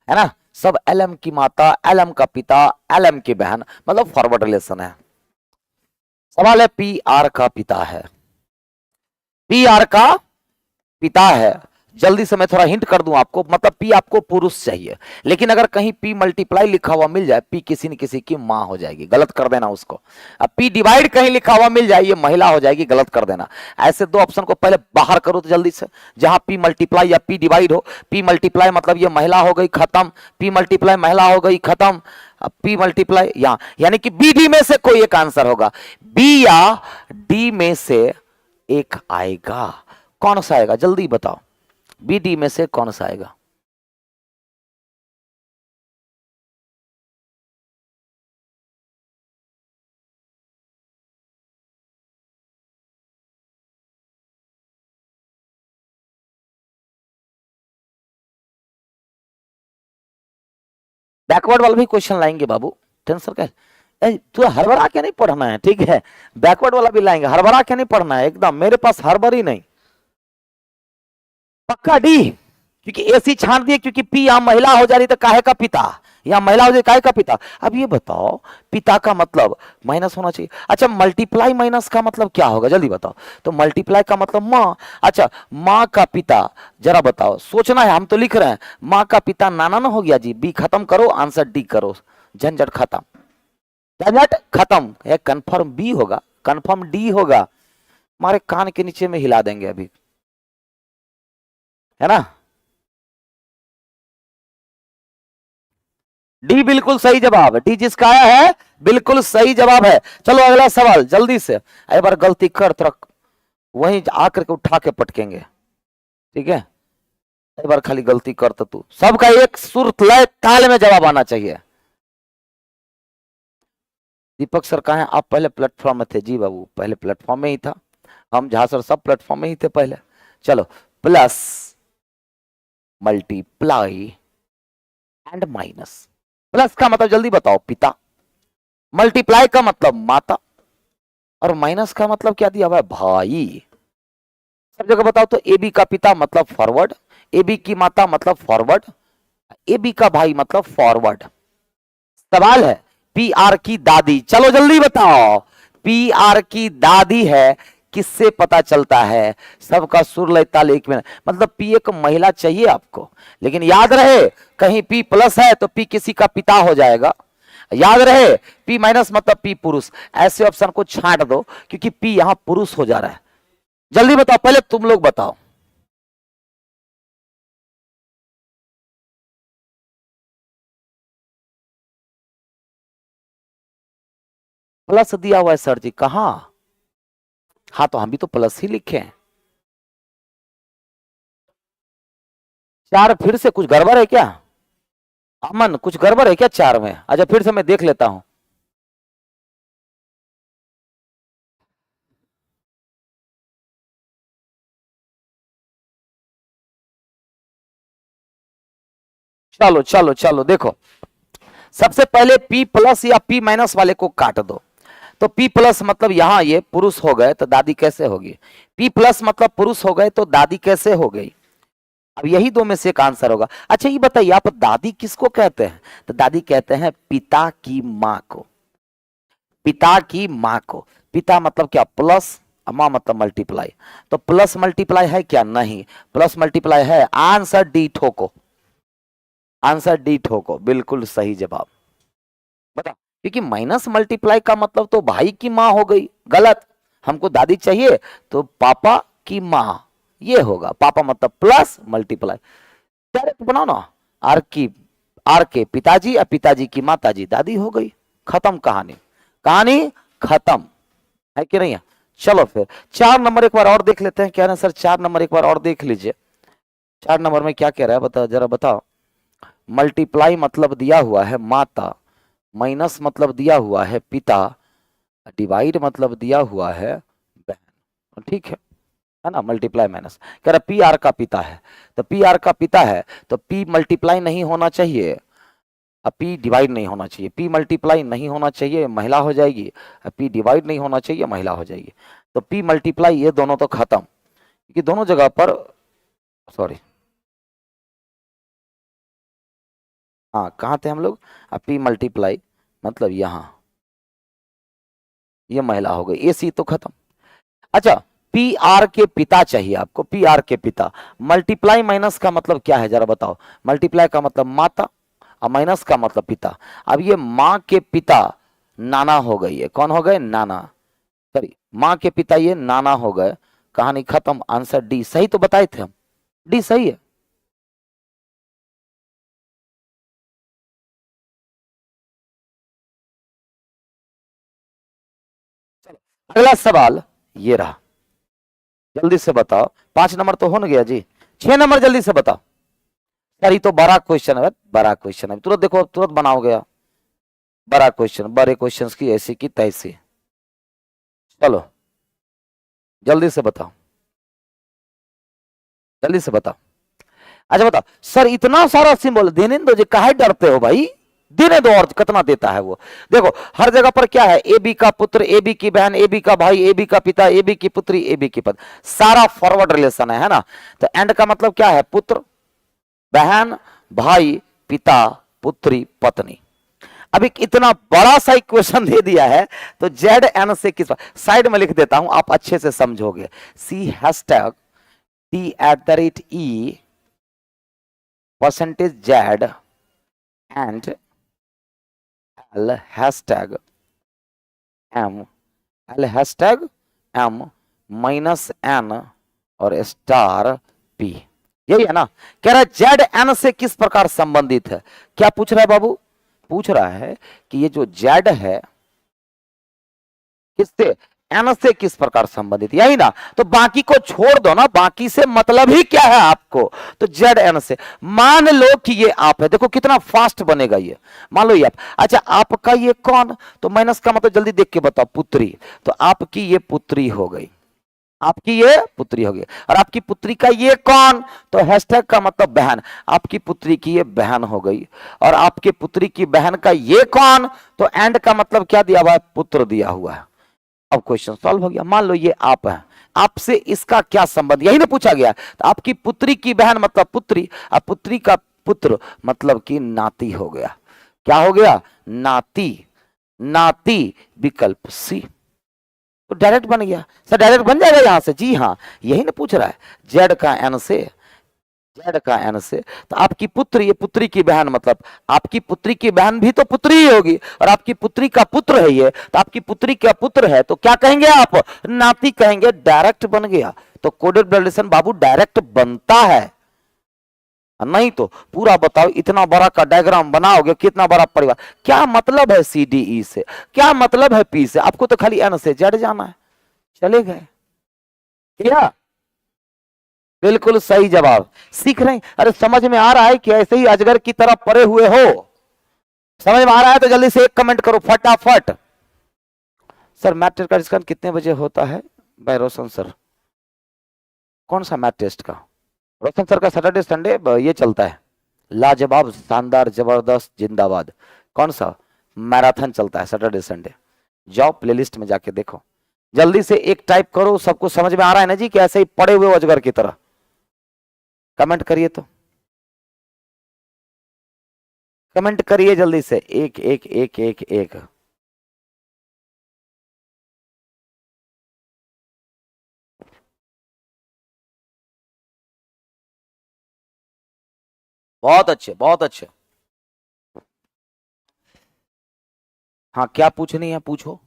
[SPEAKER 1] है ना। सब एलएम की माता, एलएम का पिता, एलएम की बहन, मतलब फॉरवर्ड रिलेशन है। सवाल है पी आर का पिता है, पी आर का पिता है। जल्दी से मैं थोड़ा हिंट कर दूं आपको, मतलब पी आपको पुरुष चाहिए, लेकिन अगर कहीं पी मल्टीप्लाई लिखा हुआ मिल जाए, पी किसी न किसी की मां हो जाएगी, गलत कर देना उसको। अब पी डिवाइड कहीं लिखा हुआ मिल जाए, ये महिला हो जाएगी, गलत कर देना। ऐसे दो ऑप्शन को पहले बाहर करो तो जल्दी से, जहां पी मल्टीप्लाई या पी डिवाइड हो। पी मल्टीप्लाई मतलब ये महिला हो गई, खत्म। पी मल्टीप्लाई महिला हो गई, खत्म। अब पी मल्टीप्लाई यहां, यानी कि बी डी में से कोई एक आंसर होगा, बी या डी में से एक आएगा। कौन सा आएगा जल्दी बताओ, बी डी में से कौन सा आएगा? बैकवर्ड वाला भी क्वेश्चन लाएंगे बाबू, टेंशन का। तू हड़बड़ा के नहीं पढ़ना है, ठीक है। बैकवर्ड वाला भी लाएंगे, हड़बड़ा के नहीं पढ़ना है एकदम, मेरे पास हड़बड़ी नहीं। पक्का डी, क्योंकि एसी छान दिए, क्योंकि पी यहां महिला हो जा रही तो काहे का पिता, यहां महिला हो जाए काहे का पिता। अब ये बताओ, पिता का मतलब माइनस होना चाहिए। अच्छा मल्टीप्लाई माइनस का मतलब क्या होगा जल्दी बताओ। तो मल्टीप्लाई का मतलब माँ। अच्छा माँ का पिता, जरा बताओ, सोचना है, हम तो लिख रहे हैं। माँ का पिता नाना ना हो गया जी, बी खत्म करो, आंसर डी करो, झंझट खत्म, झंझट खत्म। ये कंफर्म बी होगा, कंफर्म डी होगा, हमारे कान के नीचे में हिला देंगे अभी, है ना। डी बिल्कुल सही जवाब, डी जिसका आया है बिल्कुल सही जवाब है। चलो अगला सवाल जल्दी से, एक बार गलती कर तो वहीं आकर के उठा के पटकेंगे, ठीक है। एक बार खाली गलती कर तो तू, सबका एक सुर लय ताल में जवाब आना चाहिए। दीपक सर कहा है? आप पहले प्लेटफॉर्म में थे जी बाबू, पहले प्लेटफॉर्म में ही था, हम झा सर सब प्लेटफॉर्म में ही थे पहले। चलो plus multiply and minus. Plus का मतलब जल्दी बताओ पिता, मल्टीप्लाई का मतलब माता, और माइनस का मतलब क्या दिया हुआ है? भाई। सब जगह बताओ तो ए बी का पिता मतलब फॉरवर्ड, ए बी की माता मतलब फॉरवर्ड, ए बी का भाई मतलब फॉरवर्ड। सवाल है पी आर की दादी, चलो जल्दी बताओ, पी आर की दादी है, किससे पता चलता है? सबका सुर लय ताल एक में, मतलब पी एक महिला चाहिए आपको, लेकिन याद रहे कहीं पी प्लस है तो पी किसी का पिता हो जाएगा, याद रहे। पी माइनस मतलब पी पुरुष, ऐसे ऑप्शन को छांट दो, क्योंकि पी यहां पुरुष हो जा रहा है। जल्दी बताओ, पहले तुम लोग बताओ। प्लस दिया हुआ है सर जी, कहां? हाँ तो हम भी तो प्लस ही लिखे हैं। चार फिर से कुछ गड़बड़ है क्या? अमन कुछ गड़बड़ है क्या चार में? अच्छा फिर से मैं देख लेता हूं। चलो चलो चलो देखो, सबसे पहले P प्लस या P माइनस वाले को काट दो। तो P प्लस मतलब यहां ये पुरुष हो गए तो दादी कैसे होगी? P प्लस मतलब पुरुष हो गए तो दादी कैसे हो गई? अब यही दो में से एक आंसर होगा। अच्छा ये बताइए आप दादी किसको कहते हैं? तो दादी कहते हैं पिता की मां को, पिता की मां को। पिता मतलब क्या? प्लस, मां मतलब मल्टीप्लाई। तो प्लस मल्टीप्लाई है क्या? नहीं, प्लस मल्टीप्लाई है। आंसर डी ठोको, आंसर डी ठोको, बिल्कुल सही जवाब। बता, क्योंकि माइनस मल्टीप्लाई का मतलब तो भाई की मां हो गई, गलत। हमको दादी चाहिए तो पापा की माँ, ये होगा। पापा मतलब प्लस मल्टीप्लाई, डायरेक्ट बनाओ ना। आर के पिताजी और पिताजी की माताजी दादी हो गई, खत्म कहानी, कहानी खत्म, है कि नहीं है। चलो फिर 4 नंबर एक बार और देख लेते हैं। क्या ना सर 4 नंबर एक बार और देख लीजिए। 4 नंबर में क्या कह रहा है बता, जरा बताओ। मल्टीप्लाई मतलब दिया हुआ है माता, माइनस मतलब दिया हुआ है पिता, डिवाइड मतलब दिया हुआ है बहन। ठीक है ना। मल्टीप्लाई माइनस कह रहा पी आर का पिता है, तो पी आर का पिता है तो पी मल्टीप्लाई नहीं होना चाहिए, अब पी डिवाइड नहीं होना चाहिए। पी मल्टीप्लाई नहीं होना चाहिए, महिला हो जाएगी। पी डिवाइड नहीं होना चाहिए, महिला हो जाएगी। तो पी मल्टीप्लाई ये दोनों तो खत्म, क्योंकि दोनों जगह पर, सॉरी हाँ कहाँ थे हम लोग। अब पी मल्टीप्लाई मतलब यहाँ, ये महिला हो गई, ए सी तो खत्म। अच्छा, पी आर के पिता चाहिए आपको, पी आर के पिता। मल्टीप्लाई माइनस का मतलब क्या है जरा बताओ। मल्टीप्लाई का मतलब माता और माइनस का मतलब पिता। अब ये माँ के पिता नाना हो गई है, कौन हो गए, नाना। सॉरी, माँ के पिता ये नाना हो गए, कहानी खत्म। आंसर डी सही तो बताए थे हम, डी सही है। चलो अगला सवाल ये रहा, जल्दी से बताओ। 5 नंबर तो हो न गया जी, 6 नंबर जल्दी से बताओ। यार ये तो बड़ा क्वेश्चन है, बड़ा क्वेश्चन है, तुरंत देखो तुरंत बनाओगे। बड़ा क्वेश्चन, बड़े क्वेश्चन की ऐसी की तैसी। चलो जल्दी से बताओ, जल्दी से बताओ। अच्छा बताओ सर, इतना सारा सिंबल देने दो जी, काहे डरते हो भाई, देने दो। और कितना देता है वो, देखो हर जगह पर क्या है, ए बी का पुत्र, ए बी की बहन, ए बी का भाई, ए बी का पिता, ए बी की पुत्री, ए बी की पत्नी, सारा फॉरवर्ड रिलेशन है ना। तो एंड का मतलब क्या है, पुत्र, बहन, भाई, पिता, पुत्री, पत्नी। अब एक इतना बड़ा सा इक्वेशन दे दिया है, तो जेड एन से किस, साइड में लिख देता हूं, आप अच्छे से समझोगे। C hashtag T at the rate E percentage Z and L hashtag M, L hashtag M minus N और स्टार पी। यही है ना। कह रहा है जेड एन से किस प्रकार संबंधित है। क्या पूछ रहा है बाबू, पूछ रहा है कि ये जो जेड है किससे, एन से किस प्रकार संबंधित, यही ना। तो बाकी को छोड़ दो ना, बाकी से मतलब ही क्या है आपको। तो जेड एन से मान लो कि ये आप है, देखो कितना फास्ट बनेगा ये। मान लो ये आप, अच्छा आपका ये कौन, तो माइनस का मतलब जल्दी देख के बताओ, पुत्री। तो आपकी ये पुत्री हो गई, आपकी ये पुत्री हो गई। और आपकी पुत्री का ये कौन, तो हैशटैग का मतलब बहन, आपकी पुत्री की ये बहन हो गई। और आपके पुत्री की बहन का ये कौन, तो एंड का मतलब क्या दिया हुआ है, पुत्र दिया हुआ है। अब क्वेश्चन सॉल्व हो गया। मान लो ये आप है, आपसे इसका क्या संबंध, यही ना पूछा गया। तो आपकी पुत्री की बहन मतलब पुत्री, और पुत्री का पुत्र मतलब कि नाती हो गया। क्या हो गया, नाती, नाती विकल्प सी। तो डायरेक्ट बन गया सर, डायरेक्ट बन जाएगा यहां से, जी हाँ यही ना पूछ रहा है। जेड का एन से, जेड का एन से, तो आपकी पुत्री, ये पुत्री की बहन मतलब आपकी पुत्री की बहन भी तो पुत्री ही होगी, और आपकी पुत्री का पुत्र है ये, तो आपकी पुत्री का पुत्र है, तो क्या कहेंगे आप, नाती कहेंगे। डायरेक्ट बन गया। तो कोडेड ब्लड रिलेशन बाबू डायरेक्ट बनता है, नहीं तो पूरा बताओ, इतना बड़ा का डायग्राम बनाओगे, कितना बड़ा परिवार। क्या मतलब है सी डी ई से, क्या मतलब है पी से, आपको तो खाली एन से जेड जाना है, चले गए क्या। बिल्कुल सही जवाब, सीख रहे हैं। अरे समझ में आ रहा है कि ऐसे ही अजगर की तरह पड़े हुए हो, समझ में आ रहा है तो जल्दी से एक कमेंट करो फटाफट। सर मैथ टेस्ट का डिस्कशन कितने बजे होता है भाई रोशन सर, कौन सा मैथ टेस्ट का, रोशन सर का सैटरडे संडे ये चलता है, लाजवाब शानदार जबरदस्त जिंदाबाद, कौन सा मैराथन चलता है सैटरडे संडे। जाओ प्लेलिस्ट में जाके देखो, जल्दी से एक टाइप करो। सबको समझ में आ रहा है ना जी कि ऐसे ही पड़े हुए अजगर की तरह, कमेंट करिए तो, कमेंट करिए जल्दी से, एक एक एक एक एक। बहुत अच्छे, बहुत अच्छे। हाँ क्या पूछनी है पूछो।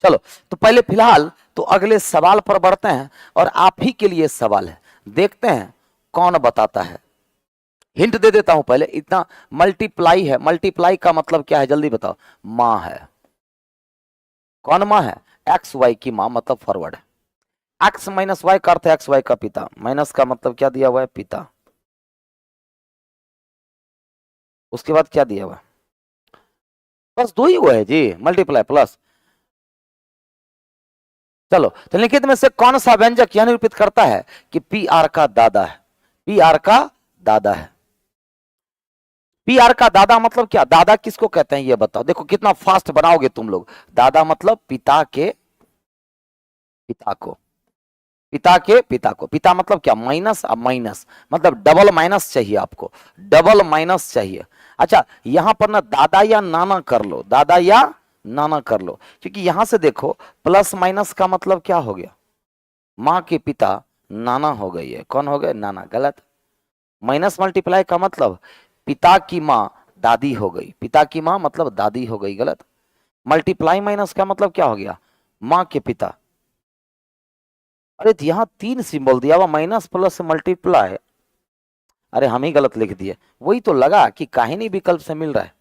[SPEAKER 1] चलो तो पहले फिलहाल तो अगले सवाल पर बढ़ते हैं और आप ही के लिए सवाल है, देखते हैं कौन बताता है। हिंट दे देता हूं पहले, इतना मल्टीप्लाई है, मल्टीप्लाई का मतलब क्या है जल्दी बताओ। मां है। कौन मां है? एक्स वाई की मां, मतलब फॉरवर्ड है। एक्स माइनस वाई का अर्थ है एक्स वाई का पिता, माइनस का मतलब क्या दिया हुआ है? पिता। उसके बाद क्या दिया हुआ है? बस दो ही हुआ है जी, मल्टीप्लाई प्लस। चलो तो लिखित में से कौन सा व्यंजक यह निरूपित करता है कि पी आर का दादा है? पी आर का दादा है। पी आर का दादा मतलब क्या? दादा किसको कहते हैं ये बताओ। देखो कितना फास्ट बनाओगे तुम लोग। दादा मतलब पिता के पिता को, पिता के पिता को। पिता मतलब क्या? माइनस। अब माइनस मतलब डबल माइनस चाहिए आपको, डबल माइनस चाहिए। अच्छा यहां पर ना दादा या नाना कर लो, दादा या नाना कर लो, क्योंकि यहां से देखो प्लस माइनस का मतलब क्या हो गया? मां के पिता नाना हो गई है। कौन हो गए? नाना। गलत। माइनस मल्टीप्लाई का मतलब पिता की मां दादी हो गई, पिता की मां मतलब दादी हो गई। गलत। मल्टीप्लाई माइनस का मतलब क्या हो गया? मां के पिता। अरे तो यहां तीन सिंबल दिया हुआ, माइनस प्लस मल्टीप्लाई। अरे हम ही गलत लिख दिए। वही तो लगा कि काहे नहीं विकल्प से मिल रहा है।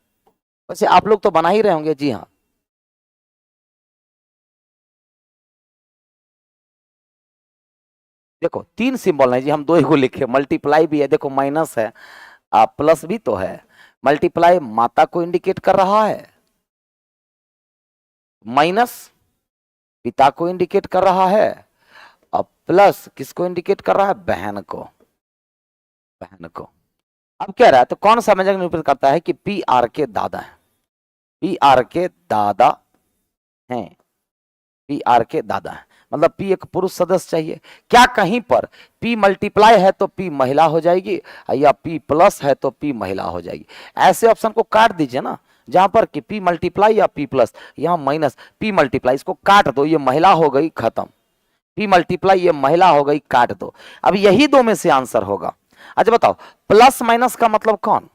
[SPEAKER 1] वैसे आप लोग तो बना ही रहे होंगे। जी हाँ, देखो तीन सिंबल है जी, हम दो ही को लिखे। मल्टीप्लाई भी है, देखो माइनस है, प्लस भी तो है। मल्टीप्लाई माता को इंडिकेट कर रहा है, माइनस पिता को इंडिकेट कर रहा है, और प्लस किसको इंडिकेट कर रहा है? बहन को, बहन को। अब कह रहा है तो कौन सा व्यंजक निरूपित करता है कि पी आर के दादा है? पी आर के दादा हैं, पी आर के दादा है मतलब पी एक पुरुष सदस्य चाहिए। क्या कहीं पर पी मल्टीप्लाई है तो पी महिला हो जाएगी, या पी प्लस है तो पी महिला हो जाएगी? ऐसे ऑप्शन को काट दीजिए ना, जहां पर कि पी मल्टीप्लाई या पी प्लस, यहां माइनस पी मल्टीप्लाई, इसको काट दो, ये महिला हो गई, खत्म। पी मल्टीप्लाई ये महिला हो गई, काट दो। अब यही दो में से आंसर होगा। अच्छा बताओ प्लस माइनस का मतलब कौन?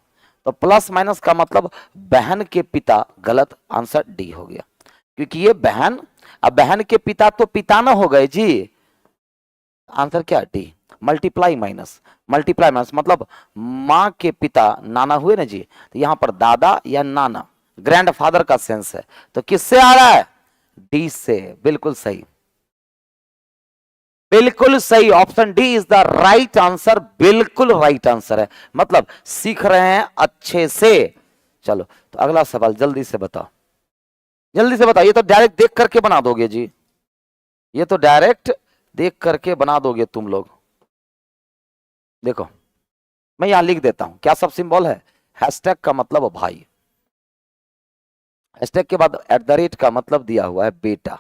[SPEAKER 1] तो प्लस माइनस का मतलब बहन के पिता। गलत, आंसर डी हो गया, क्योंकि ये बहन, अब बहन के पिता तो पिता ना हो गए जी। आंसर क्या? D. Multiply minus, multiply minus मतलब मां के पिता नाना हुए ना जी, तो यहां पर दादा या नाना, ग्रैंडफादर का सेंस है, तो किससे आ रहा है? डी से। बिल्कुल सही, बिल्कुल सही, option D is the right answer, बिल्कुल राइट आंसर है। मतलब सीख रहे हैं अच्छे से। चलो तो अगला सवाल जल्दी से बताओ, जल्दी से बताओ। ये तो डायरेक्ट देख करके बना दोगे जी, ये तो डायरेक्ट देख करके बना दोगे तुम लोग। देखो मैं यहां लिख देता हूं क्या सब सिंबल है। हैशटैग का मतलब भाई, हैशटैग के बाद एट द रेट का मतलब दिया हुआ है बेटा,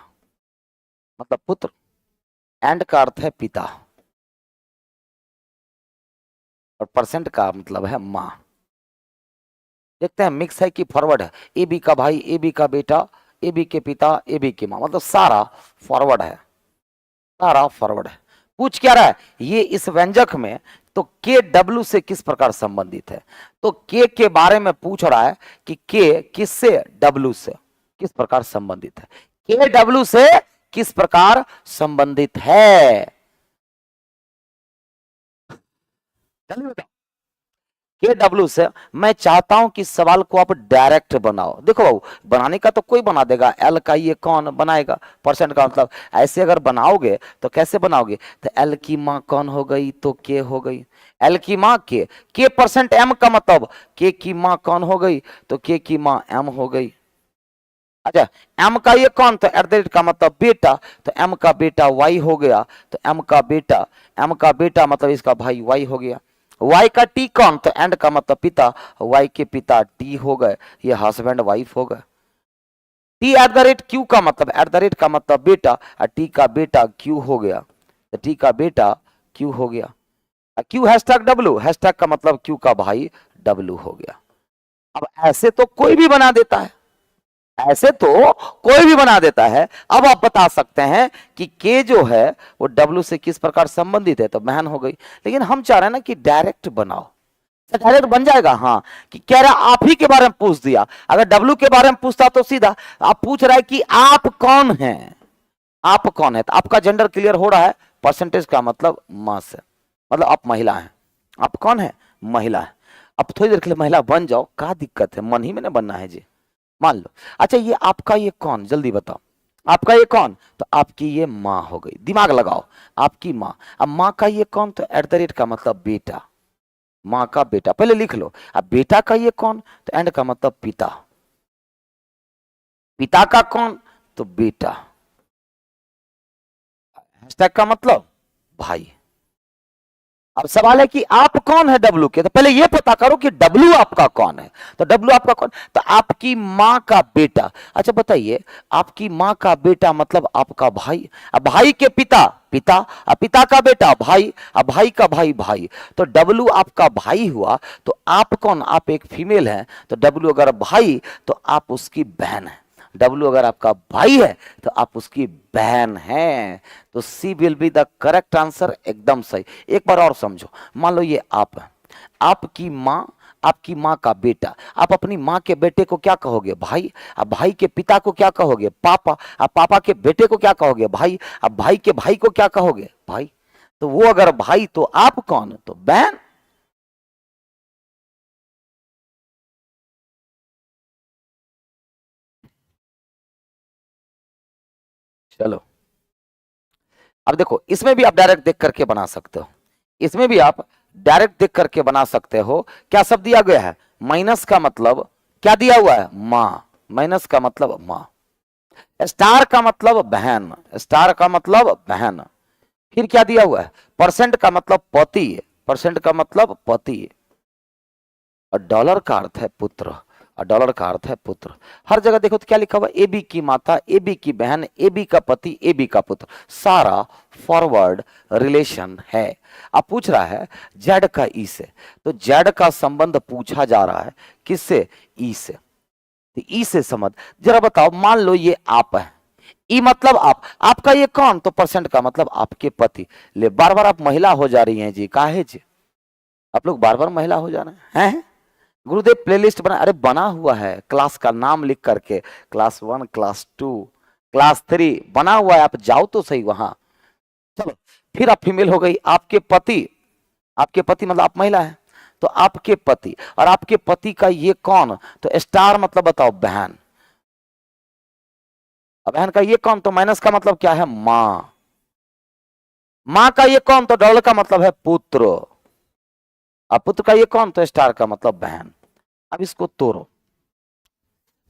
[SPEAKER 1] मतलब पुत्र। एंड का अर्थ है पिता, और परसेंट का मतलब है मां। देखते हैं मिक्स है कि फॉरवर्ड है। ए बी का भाई, ए बी का बेटा, ए बी के पिता, ए बी की मां, मतलब सारा फॉरवर्ड है, सारा फॉरवर्ड है। पूछ क्या रहा है ये इस व्यंजक में? तो के डब्ल्यू से किस प्रकार संबंधित है? तो के बारे में पूछ रहा है कि के किससे, डब्ल्यू से किस प्रकार संबंधित है? के डब्ल्यू से किस प्रकार संबंधित है? जल्दी बताओ। के डब्ल्यू से। मैं चाहता हूं कि सवाल को आप डायरेक्ट बनाओ। देखो बाबू, बनाने का तो कोई बना देगा, एल का ये कौन बनाएगा? परसेंट का मतलब। ऐसे अगर बनाओगे तो कैसे बनाओगे? तो एल की मां कौन हो गई? तो के हो गई। एल की मां के परसेंट एम का मतलब के की मां कौन हो गई? तो के की मां एम हो गई। अच्छा एम का ये कौन? तो एट द रेट का मतलब बेटा, तो एम का बेटा वाई हो गया, तो एम का बेटा, एम का बेटा मतलब इसका भाई वाई हो गया। वाई का टी कौन? तो एंड का मतलब पिता, वाई के पिता टी हो गए, ये हस्बैंड वाइफ हो गए। T at the rate Q का मतलब, एट द रेट का मतलब बेटा, और टी का बेटा क्यू हो गया, तो टी का बेटा क्यू हो गया। क्यू हैशटैग डब्ल्यू, हैशटैग का मतलब क्यू का भाई डब्ल्यू हो गया। अब ऐसे तो कोई भी बना देता है, ऐसे तो कोई भी बना देता है। अब आप बता सकते हैं कि के जो है वो डब्ल्यू से किस प्रकार संबंधित है, तो बहन हो गई। लेकिन हम चाह रहे हैं ना कि डायरेक्ट बनाओ, डायरेक्ट बन जाएगा। हाँ, कि कह रहा आप ही के बारे में पूछ दिया। अगर डब्ल्यू के बारे में पूछता तो सीधा, आप पूछ रहा है कि आप कौन हैं, आप कौन है, तो आपका जेंडर क्लियर हो रहा है। परसेंटेज का मतलब मास है, मतलब आप महिला हैं। आप कौन है, महिला है। अब थोड़ी देर के लिए महिला बन जाओ, क्या दिक्कत है, मन ही में ना बनना है जी, मान लो। अच्छा, ये आपका ये कौन, जल्दी बताओ, आपका ये कौन, तो आपकी ये माँ हो गई, दिमाग लगाओ, आपकी माँ। अब माँ का ये कौन, तो एट द रेट का मतलब बेटा, माँ का बेटा, पहले लिख लो। अब बेटा का ये कौन, तो एंड का मतलब पिता, पिता का कौन, तो बेटा, हैशटैग का मतलब भाई। अब सवाल है कि आप कौन है डब्लू के, तो पहले ये पता करो कि डब्लू आपका कौन है। तो डब्लू आपका कौन, तो आपकी माँ का बेटा। अच्छा बताइए, आपकी माँ का बेटा मतलब आपका भाई। अब भाई के पिता पिता, अब पिता का बेटा भाई, अब भाई का भाई भाई। तो डब्लू आपका भाई हुआ। तो आप कौन, आप एक फीमेल हैं, तो डब्लू अगर भाई तो आप उसकी बहन है। डब्लू अगर आपका भाई है तो आप उसकी बहन हैं। तो C will be the correct answer, एकदम सही। एक बार और समझो, मान लो ये आप है, आपकी माँ, आपकी माँ का बेटा, आप अपनी माँ के बेटे को क्या कहोगे, भाई। अब भाई के पिता को क्या कहोगे, पापा। अब पापा के बेटे को क्या कहोगे, भाई। अब भाई के भाई को क्या कहोगे, भाई। तो वो अगर भाई तो आप कौन, तो बहन। चलो, अब देखो, इसमें भी आप डायरेक्ट देख करके बना सकते हो, इसमें भी आप डायरेक्ट देख करके बना सकते हो। क्या सब दिया गया है, माइनस का मतलब क्या दिया हुआ है, मां, माइनस का मतलब मां, स्टार का मतलब बहन, स्टार का मतलब बहन, फिर क्या दिया हुआ है, परसेंट का मतलब पति, परसेंट का मतलब पति, और डॉलर का अर्थ है पुत्र, और डॉलर का अर्थ है पुत्र। हर जगह देखो तो क्या लिखा हुआ, ए बी की माता, ए बी की बहन, ए बी का पति, ए बी का पुत्र, सारा फॉरवर्ड रिलेशन है। अब पूछ रहा है जेड का ई से, तो जेड का संबंध पूछा जा रहा है किससे, ई से। तो ई से समझ, जरा बताओ, मान लो ये आप है, ई मतलब आप, आपका ये कौन, तो परसेंट का मतलब आपके पति। ले बार बार आप महिला हो जा रही हैं जी, काहे जी, आप लोग बार बार महिला हो जा रहे हैं। गुरुदेव प्लेलिस्ट बना, अरे बना हुआ है, क्लास का नाम लिख करके, क्लास 1, क्लास 2, क्लास 3 बना हुआ है, आप जाओ तो सही वहां। चलो, फिर आप फीमेल हो गई, आपके पति, आपके पति मतलब आप महिला है, तो आपके पति, और आपके पति का ये कौन, तो स्टार मतलब बताओ बहन, अब बहन का ये कौन, तो माइनस का मतलब क्या है, माँ, माँ का ये कौन, तो डॉलर का मतलब है पुत्र, अब पुत्र का ये कौन, तो स्टार का मतलब बहन। अब इसको तोड़ो,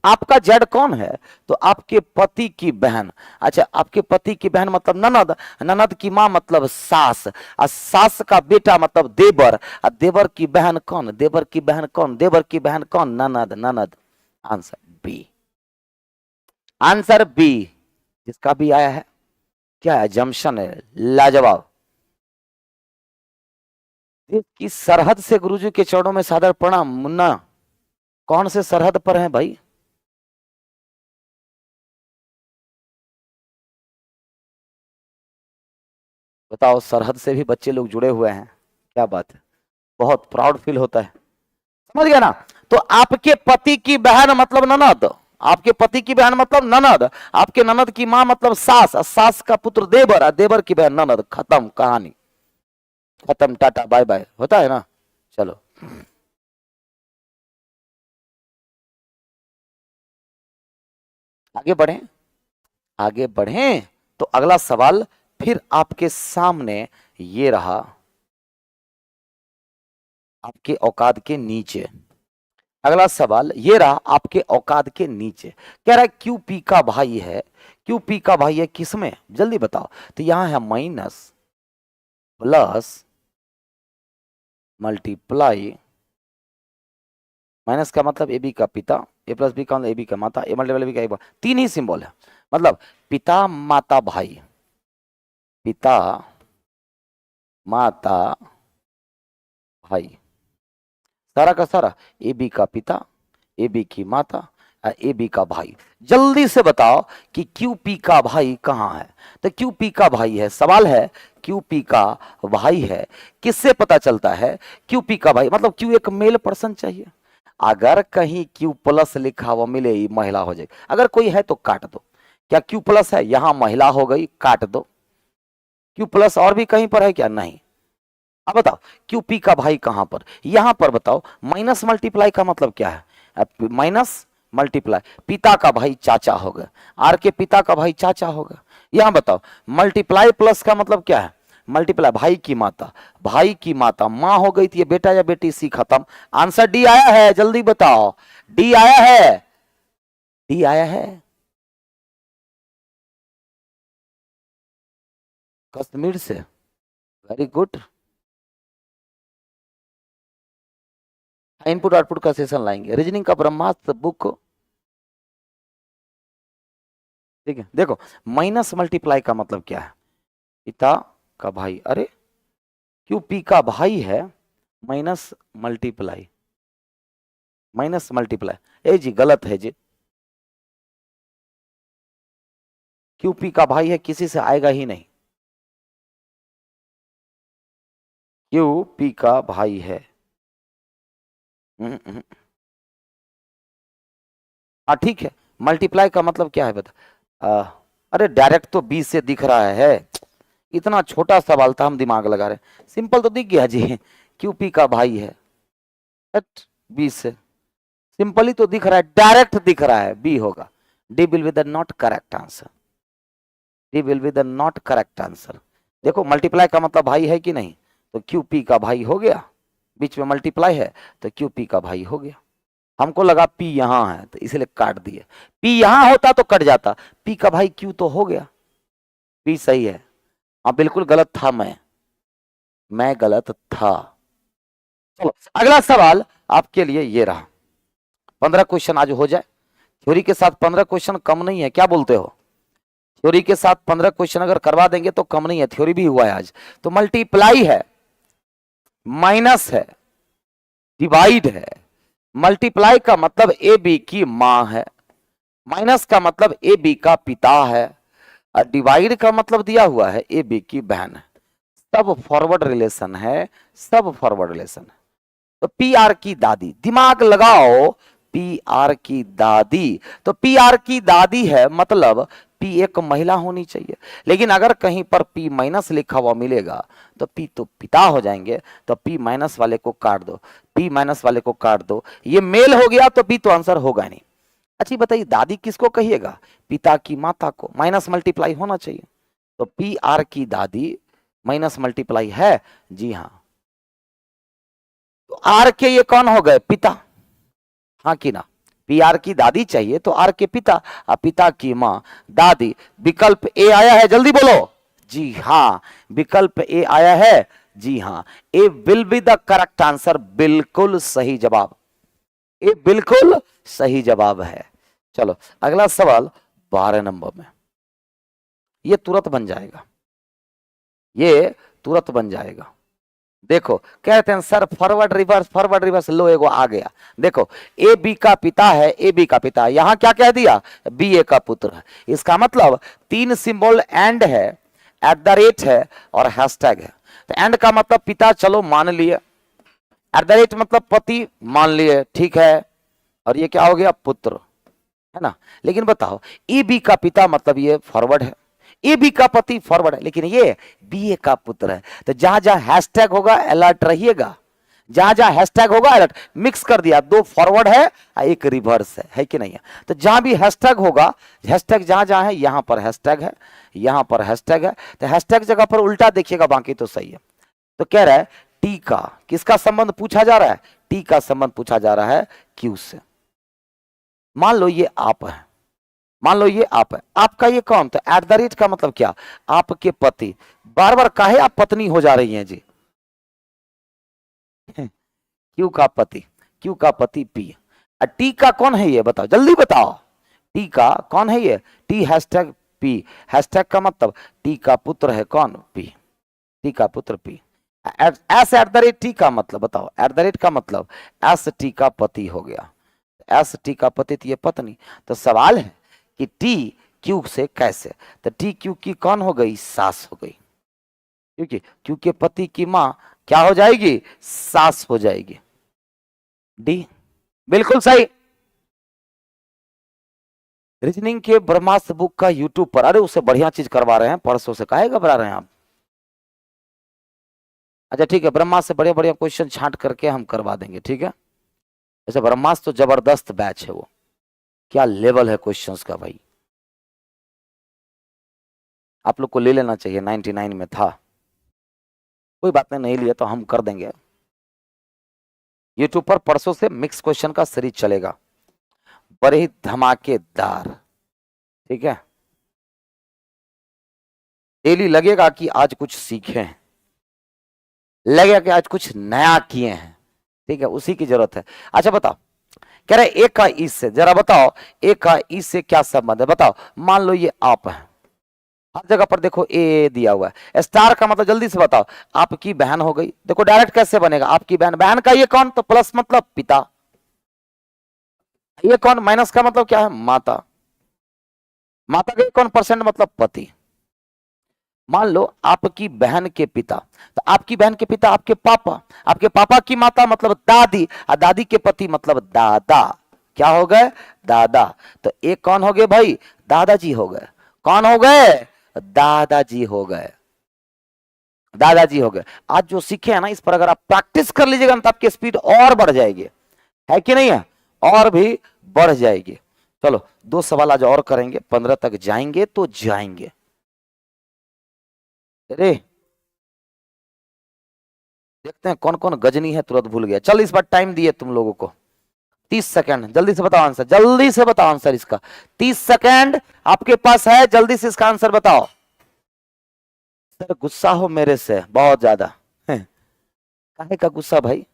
[SPEAKER 1] आपका जेड कौन है, तो आपके पति की बहन। अच्छा, आपके पति की बहन मतलब ननद, ननद की मां मतलब सास, और सास का बेटा मतलब देवर, और देवर की बहन कौन, देवर की बहन कौन, देवर की बहन कौन, ननद, ननद। आंसर बी, आंसर बी, जिसका भी आया है क्या है, जमशन है, लाजवाब। देश की सरहद से गुरुजी के चरणों में सादर प्रणाम। मुन्ना, कौन से सरहद पर है भाई, बताओ, सरहद से भी बच्चे लोग जुड़े हुए हैं, क्या बात है, बहुत प्राउड फील होता है। समझ गया ना। तो आपके पति की बहन मतलब ननद, आपके पति की बहन मतलब ननद, आपके ननद की मां मतलब सास, और सास का पुत्र देवर, और देवर की बहन ननद, खत्म कहानी, खत्म, टाटा बाय बाय, होता है ना। चलो, आगे बढ़े, आगे बढ़े। तो अगला सवाल फिर आपके सामने ये रहा, आपके औकात के नीचे। अगला सवाल ये रहा, आपके औकात के नीचे। कह रहा है क्यूपी का भाई है, क्यूपी का भाई है किसमें, जल्दी बताओ। तो यहां है माइनस, प्लस, मल्टीप्लाई, माइनस का मतलब ए बी का पिता, ए प्लस बी का मतलब ए बी का माता, ए मल्टीप्लाई बी का एक, तीन ही सिंबल है, मतलब पिता माता भाई, पिता माता भाई, सारा का सारा, ए बी का पिता, ए बी की माता, ए बी का भाई। जल्दी से बताओ कि क्यू पी का भाई कहाँ है। तो क्यू पी का भाई है, सवाल है क्यू पी का भाई है। किससे पता चलता है क्यू पी का भाई? मतलब क्यू एक मेल पर्सन चाहिए। अगर कहीं क्यू प्लस लिखा हुआ मिले महिला हो जाएगी। अगर कोई है तो काट दो। क्या क्यू प्लस है? यहां महिला हो गई, काट दो। क्यू प्लस और भी कहीं पर है क्या? नहीं। अब बताओ क्यू पी का भाई कहां पर? यहां पर बताओ। माइनस मल्टीप्लाई का मतलब क्या है? माइनस मल्टीप्लाई, पिता का भाई चाचा होगा। आर के पिता का भाई चाचा होगा। यहां बताओ मल्टीप्लाई प्लस का मतलब क्या है? मल्टीप्लाई, भाई की माता। भाई की माता मां हो गई थी, ये बेटा या बेटी, सी खत्म। आंसर डी आया है, जल्दी बताओ। डी आया है, डी आया है। कश्मीर से, वेरी गुड। इनपुट आउटपुट का सेशन लाएंगे। रीजनिंग का ब्रह्मास्त्र बुक, ठीक है। देखो माइनस मल्टीप्लाई का मतलब क्या है? पिता का भाई, अरे क्यों पी का भाई है, माइनस मल्टीप्लाई, माइनस मल्टीप्लाई, ए जी गलत है जी। क्यू पी का भाई है, किसी से आएगा ही नहीं। क्यू पी का भाई है। हाँ ठीक है। मल्टीप्लाई का मतलब क्या है बता। अरे डायरेक्ट तो बी से दिख रहा है। इतना छोटा सवाल था, हम दिमाग लगा रहे। सिंपल तो दिख गया जी, क्यू पी का भाई है, बी से। सिंपली तो दिख रहा है, डायरेक्ट दिख रहा है, बी होगा। D will be the not correct answer. D will be the not correct answer. देखो मल्टीप्लाई का मतलब भाई है कि नहीं, तो क्यू पी का भाई हो गया। बीच में मल्टीप्लाई है तो क्यू पी का भाई हो गया। हमको लगा पी यहां है तो इसलिए काट दिया। पी यहां होता तो कट जाता। पी का भाई क्यू तो हो गया। पी सही है। हाँ बिल्कुल गलत था मैं गलत था। चलो अगला सवाल आपके लिए ये रहा। 15 क्वेश्चन आज हो जाए। थ्योरी के साथ 15 क्वेश्चन कम नहीं है, क्या बोलते हो? थ्योरी के साथ 15 क्वेश्चन अगर करवा देंगे तो कम नहीं है, थ्योरी भी हुआ है आज। तो मल्टीप्लाई है, माइनस है, डिवाइड है। मल्टीप्लाई का मतलब ए बी की मां है, माइनस का मतलब ए बी का पिता है, और डिवाइड का मतलब दिया हुआ है ए बी की बहन है। सब फॉरवर्ड रिलेशन है, सब फॉरवर्ड रिलेशन है। तो पी आर की दादी, दिमाग लगाओ, पी आर की दादी, तो पी आर की दादी है मतलब पी एक महिला होनी चाहिए। लेकिन अगर कहीं पर पी माइनस लिखा हुआ मिलेगा तो पी तो पिता हो जाएंगे। तो पी माइनस वाले को काट दो, पी माइनस वाले को काट दो, ये मेल हो गया तो पी तो आंसर होगा नहीं। अच्छी बताइए दादी किसको कहिएगा? पिता की माता को। माइनस मल्टीप्लाई होना चाहिए। तो पी आर की दादी माइनस मल्टीप्लाई है, जी हाँ। तो आर के ये कौन हो गए? पिता, हाँ कि ना? पी आर की दादी चाहिए तो आर के पिता, और पिता की मां दादी। विकल्प ए आया है, जल्दी बोलो। जी हाँ, विकल्प ए आया है, जी हाँ। A will be the correct answer, बिल्कुल सही जवाब। ए बिल्कुल सही जवाब है। चलो अगला सवाल 12 नंबर में, ये तुरंत बन जाएगा, ये तुरंत बन जाएगा। देखो कहते हैं सर फॉरवर्ड रिवर्स, लो एगो आ गया। देखो ए बी का पिता है, ए बी का पिता, यहां क्या कह दिया? बी ए का पुत्र है। इसका मतलब 3 सिंबल एंड है, एट द रेट है और हैशटैग है। तो एंड का मतलब पिता, चलो मान लिए। एट द रेट मतलब पति, मान लिए, ठीक है। और ये क्या हो गया? पुत्र, है ना। लेकिन बताओ ए बी का पिता मतलब ये फॉरवर्ड है, ए बी का पति फॉरवर्ड है, लेकिन ये बी ए का पुत्र है। तो जहां जहां हैशटैग होगा अलर्ट रहिएगा, जहां जहां हैशटैग होगा अलर्ट। मिक्स कर दिया, 2 फॉरवर्ड है और 1 रिवर्स है कि नहीं है? तो जहां भी हैशटैग होगा, हैशटैग जहां जहां है, यहां पर हैशटैग है, यहां पर हैशटैग है। तो हैशटैग जगह पर उल्टा देखिएगा, बाकी तो सही है। तो कह रहा है टी का, किसका संबंध पूछा जा रहा है? टी का संबंध पूछा जा रहा है क्यू से। मान लो ये आप है, मान लो ये आप है, आपका ये कौन? तो एट द रेट का मतलब क्या? आपके पति। बार बार काहे आप पत्नी हो जा रही हैं जी? क्यू का पति, क्यू का पति पी। टी का कौन है ये बताओ, जल्दी बताओ। टी का कौन है ये? T hashtag P. हैशटैग का मतलब टी का पुत्र है कौन? पी। टी का पुत्र P. S eight the rate T का मतलब बताओ, एट द रेट का मतलब एस टी का पति हो गया। एस टी का पति तो ये पत्नी। तो सवाल है कि टी क्यू से कैसे, तो टी क्यू की कौन हो गई, सास हो गई, क्योंकि क्यू के पति की मां क्या हो जाएगी, सास हो जाएगी। डी बिल्कुल सही। रीजनिंग के ब्रह्मास्त्र बुक का यूट्यूब पर, अरे उससे बढ़िया चीज करवा रहे हैं, परसों से काहे घबरा रहे हैं आप। अच्छा ठीक है, ब्रह्मास्त्र से बढ़िया बढ़िया क्वेश्चन छांट करके हम करवा देंगे, ठीक है। ऐसे ब्रह्मास्त्र तो जबरदस्त बैच है वो, क्या लेवल है क्वेश्चंस का भाई, आप लोग को ले लेना चाहिए, 99 में था, कोई बात नहीं लिया तो हम कर देंगे। यूट्यूब पर परसों से मिक्स क्वेश्चन का सीरीज चलेगा, बड़े ही धमाकेदार, ठीक है। डेली लगेगा कि आज कुछ सीखे हैं, लगेगा कि आज कुछ नया किए हैं, ठीक है, उसी की जरूरत है। अच्छा बताओ, कह रहे ए का ई से, जरा बताओ ए का ई से क्या संबंध है, बताओ। मान लो ये आप है, हर जगह पर देखो ए दिया हुआ है, स्टार का मतलब जल्दी से बताओ, आपकी बहन हो गई। देखो डायरेक्ट कैसे बनेगा, आपकी बहन, बहन का ये कौन, तो प्लस मतलब पिता, ये कौन, माइनस का मतलब क्या है, माता, माता का कौन, परसेंट मतलब पति। मान लो आपकी बहन के पिता, तो आपकी बहन के पिता आपके पापा, आपके पापा की माता मतलब दादी, और दादी के पति मतलब दादा, क्या हो गए, दादा। तो एक कौन हो गए भाई, दादाजी हो गए, कौन हो गए, दादाजी हो गए, दादाजी हो गए। आज जो सीखे हैं ना, इस पर अगर आप प्रैक्टिस कर लीजिएगा तो आपकी स्पीड और बढ़ जाएगी, है कि नहीं है, और भी बढ़ जाएगी। चलो 2 सवाल आज और करेंगे, 15 तक जाएंगे तो जाएंगे। अरे देखते हैं कौन कौन गजनी है, तुरंत भूल गया। चल इस बार टाइम दिए तुम लोगों को 30 सेकंड, जल्दी से बताओ आंसर, जल्दी से बताओ आंसर इसका, 30 सेकंड आपके पास है, जल्दी से इसका आंसर बताओ। सर गुस्सा हो मेरे से बहुत ज्यादा, काहे का गुस्सा भाई,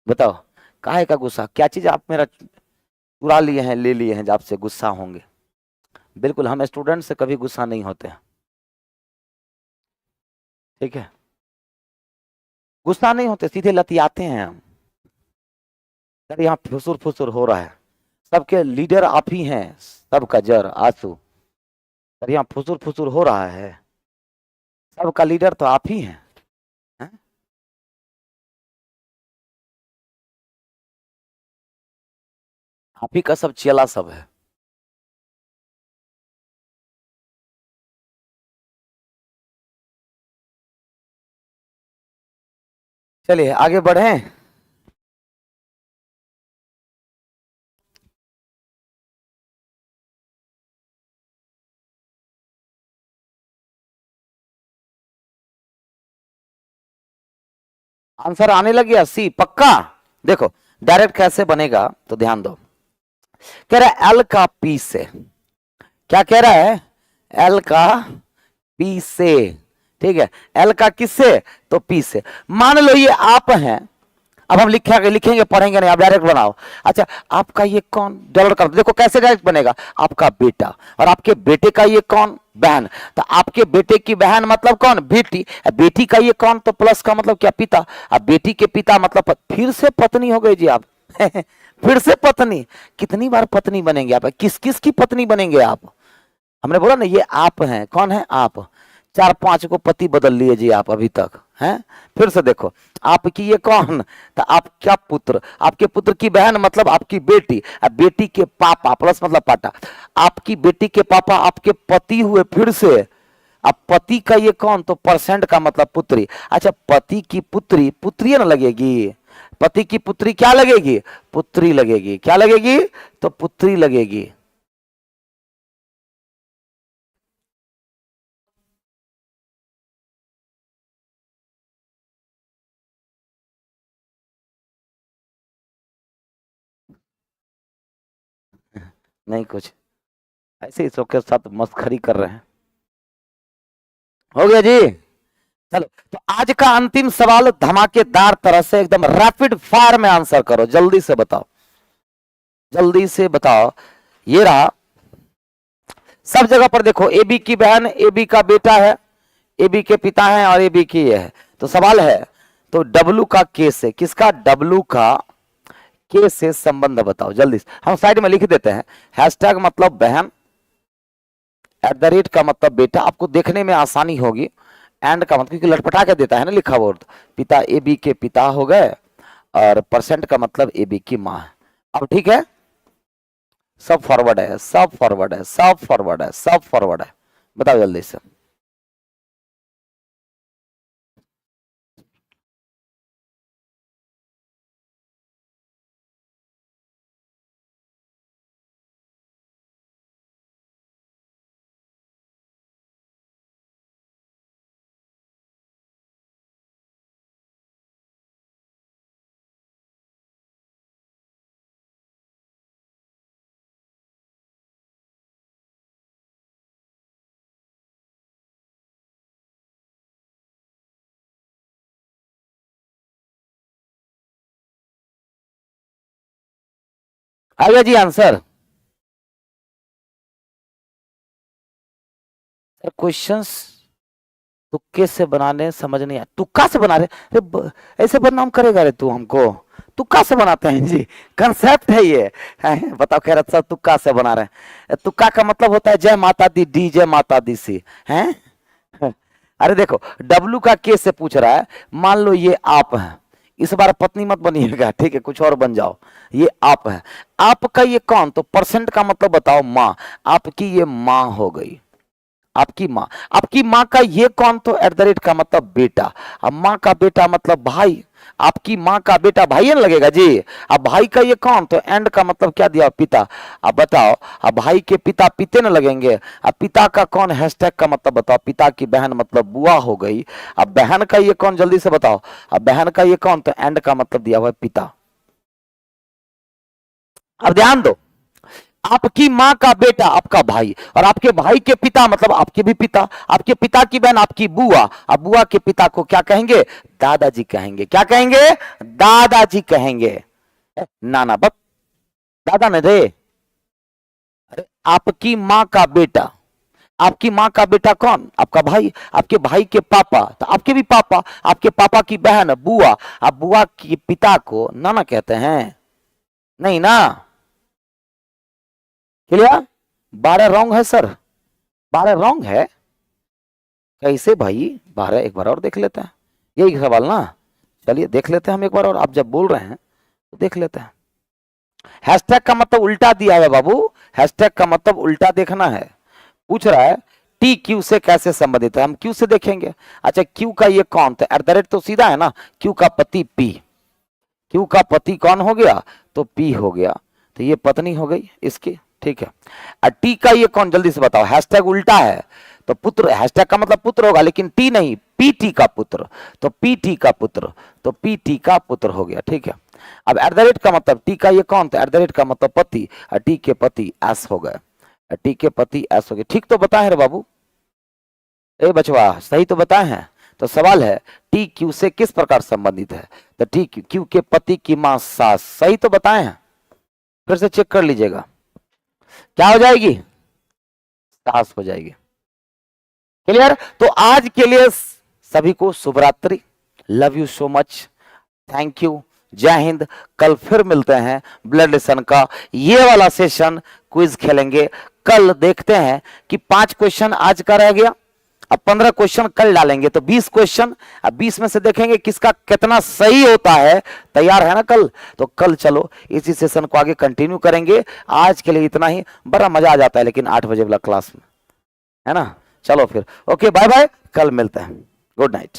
[SPEAKER 1] बताओ काहे का गुस्सा, क्या चीज आप मेरा चुरा लिए हैं, ले लिए हैं जो आपसे गुस्सा होंगे। बिल्कुल हम स्टूडेंट से कभी गुस्सा नहीं होते हैं, ठीक है, गुस्सा नहीं होते, सीधे लतियाते हैं हम। सर यहाँ फुसुर फुसुर हो रहा है, सबके लीडर आप ही हैं, सबका जर आंसू, सर यहाँ फुसुर फुसुर हो रहा है, सबका लीडर तो आप ही हैं, हैं? आप ही का सब चेला सब है। चलिए आगे बढ़ें। आंसर आने लग गया, सी पक्का। देखो डायरेक्ट कैसे बनेगा तो ध्यान दो, कह रहा है एल का पी से, क्या कह रहा है, एल का पी से, ठीक है, एल का किससे, तो पी से। मान लो ये आप हैं, अब हम लिखेंगे पढ़ेंगे नहीं, आप डायरेक्ट बनाओ। अच्छा आपका ये कौन, डॉलर कर देखो कैसे डायरेक्ट बनेगा, आपका बेटा, और आपके बेटे का ये कौन, बहन, तो आपके बेटे की बहन मतलब कौन, बेटी, बेटी का ये कौन, तो प्लस का मतलब क्या, पिता, अब बेटी के पिता मतलब फिर से पत्नी हो गई जी आप फिर से पत्नी, कितनी बार पत्नी बनेंगे आप, किस किस की पत्नी बनेंगे आप, हमने बोला ना ये आप हैं, कौन है आप, 4-5 को पति बदल लिए जी आप अभी तक हैं। फिर से देखो आपकी ये कौन, तो आपका पुत्र, आपके पुत्र की बहन मतलब आपकी बेटी, अब बेटी के पापा प्लस मतलब पाटा, आपकी बेटी के पापा आपके पति हुए फिर से, अब पति का ये कौन, तो परसेंट का मतलब पुत्री। अच्छा पति की पुत्री, पुत्री ना लगेगी, पति की पुत्री क्या लगेगी, पुत्री लगेगी, क्या लगेगी, तो पुत्री लगेगी। नहीं कुछ ऐसे ही सबके साथ मस्खरी कर रहे हैं, हो गया जी। चलो तो आज का अंतिम सवाल धमाकेदार तरह से एकदम रैपिड फायर में आंसर करो, जल्दी से बताओ, जल्दी से बताओ। ये रहा, सब जगह पर देखो ए बी की बहन, ए बी का बेटा है, ए बी के पिता है, और ए बी की ये है। तो सवाल है, तो डब्लू का के से, किसका, डब्लू का के से संबंध बताओ जल्दी से। हम साइड में लिख देते हैं। हैशटैग मतलब बहन, एट द रेट का मतलब बेटा, आपको देखने में आसानी होगी। एंड का मतलब, क्योंकि लटपटा के देता है ना लिखा बोर्ड, पिता ए बी के पिता हो गए, और परसेंट का मतलब ए बी की माँ है। अब ठीक है, सब फॉरवर्ड है, सब फॉरवर्ड है, सब फॉरवर्ड है, सब फॉरवर्ड है। बताओ जल्दी से। आ गया जी आंसर। क्वेश्चंस तुक्के से बनाने समझ नहीं आया। तुक्का से बना रहे? ऐसे बदनाम करेगा रे तू हमको। तुक्का से बनाते हैं जी, कंसेप्ट है ये। बताओ खैर, अच्छा तुक्का से बना रहे हैं। तुक्का का मतलब होता है जय माता दी डी, जय माता दी सी हैं। अरे देखो, डब्लू का के से पूछ रहा है। मान लो ये आप है, इस बार पत्नी मत बनिएगा, ठीक है, कुछ और बन जाओ। ये आप है, आपका ये कौन, तो परसेंट का मतलब बताओ माँ। आपकी ये माँ हो गई, आपकी माँ। आपकी माँ का ये कौन, तो एट द रेट का मतलब बेटा। अब माँ का बेटा मतलब भाई, आपकी माँ का बेटा भाई लगेगा जी। अब भाई का ये कौन, तो एंड का मतलब क्या दिया, पिता। अब बताओ, अब भाई के पिता पिते न लगेंगे। अब पिता का कौन, हैशटैग का मतलब बताओ। पिता की बहन मतलब बुआ हो गई। अब बहन का ये कौन, जल्दी से बताओ। अब बहन का ये कौन, तो एंड का मतलब दिया हुआ है पिता। अब ध्यान दो, आपकी माँ का बेटा आपका भाई, और आपके भाई के पिता मतलब आपके भी पिता, आपके पिता की बहन आपकी बुआ। अब बुआ के पिता को क्या कहेंगे, दादाजी कहेंगे। क्या कहेंगे, दादाजी कहेंगे। नाना बक, दादा ने रे। अरे आपकी माँ का बेटा, आपकी माँ का बेटा कौन, आपका भाई। आपके भाई के पापा तो आपके भी पापा। आपके पापा की बहन बुआ। अब बुआ के पिता को नाना कहते हैं, नहीं ना। क्लियर? 12 रॉन्ग है सर, 12 रॉन्ग है। कैसे भाई 12, एक बार और देख लेते हैं यही सवाल ना। चलिए देख लेते हैं हम एक बार और, आप जब बोल रहे हैं तो देख लेते हैं। हैशटैग का मतलब उल्टा दिया है बाबू, हैशटैग का मतलब उल्टा देखना है। पूछ रहा है टी क्यू से कैसे संबंधित है, हम क्यू से देखेंगे। अच्छा क्यू का ये कौन, तो एट द रेट तो सीधा है ना। क्यू का पति पी, क्यू का पति कौन हो गया, तो पी हो गया, तो ये पत्नी हो गई इसकी, ठीक है। और टी का ये कौन, जल्दी से बताओ। हैशटैग उल्टा है तो पुत्र, हैशटैग का मतलब पुत्र होगा, लेकिन टी नहीं, पीटी का पुत्र। तो पीटी का पुत्र, तो पीटी का पुत्र हो गया, ठीक है। अब एट द रेट का मतलब टी का ये कौन, तो एट द रेट का मतलब पति, और टी के पति एस हो गए, टी के पति एस हो गए। ठीक तो बताए रे बाबू, ए बचवा सही तो बताए हैं। तो सवाल है टी क्यू से किस प्रकार संबंधित है, तो टी क्यू के पति की मां सास, सही तो बताए हैं। फिर से चेक कर लीजिएगा, क्या हो जाएगी, सास हो जाएगी। क्लियर? तो आज के लिए सभी को शुभ रात्रि, love you so much, thank you, जय हिंद। कल फिर मिलते हैं ब्लड लेसन का ये वाला सेशन, क्विज खेलेंगे। कल देखते हैं कि 5 क्वेश्चन आज का रह गया, अब 15 क्वेश्चन कल डालेंगे, तो 20 क्वेश्चन। अब 20 में से देखेंगे किसका कितना सही होता है। तैयार है ना कल? तो कल चलो इसी सेशन को आगे कंटिन्यू करेंगे। आज के लिए इतना ही, बड़ा मजा आ जाता है लेकिन 8 बजे वाला क्लास में, है ना। चलो फिर, ओके बाय बाय, कल मिलते हैं, गुड नाइट।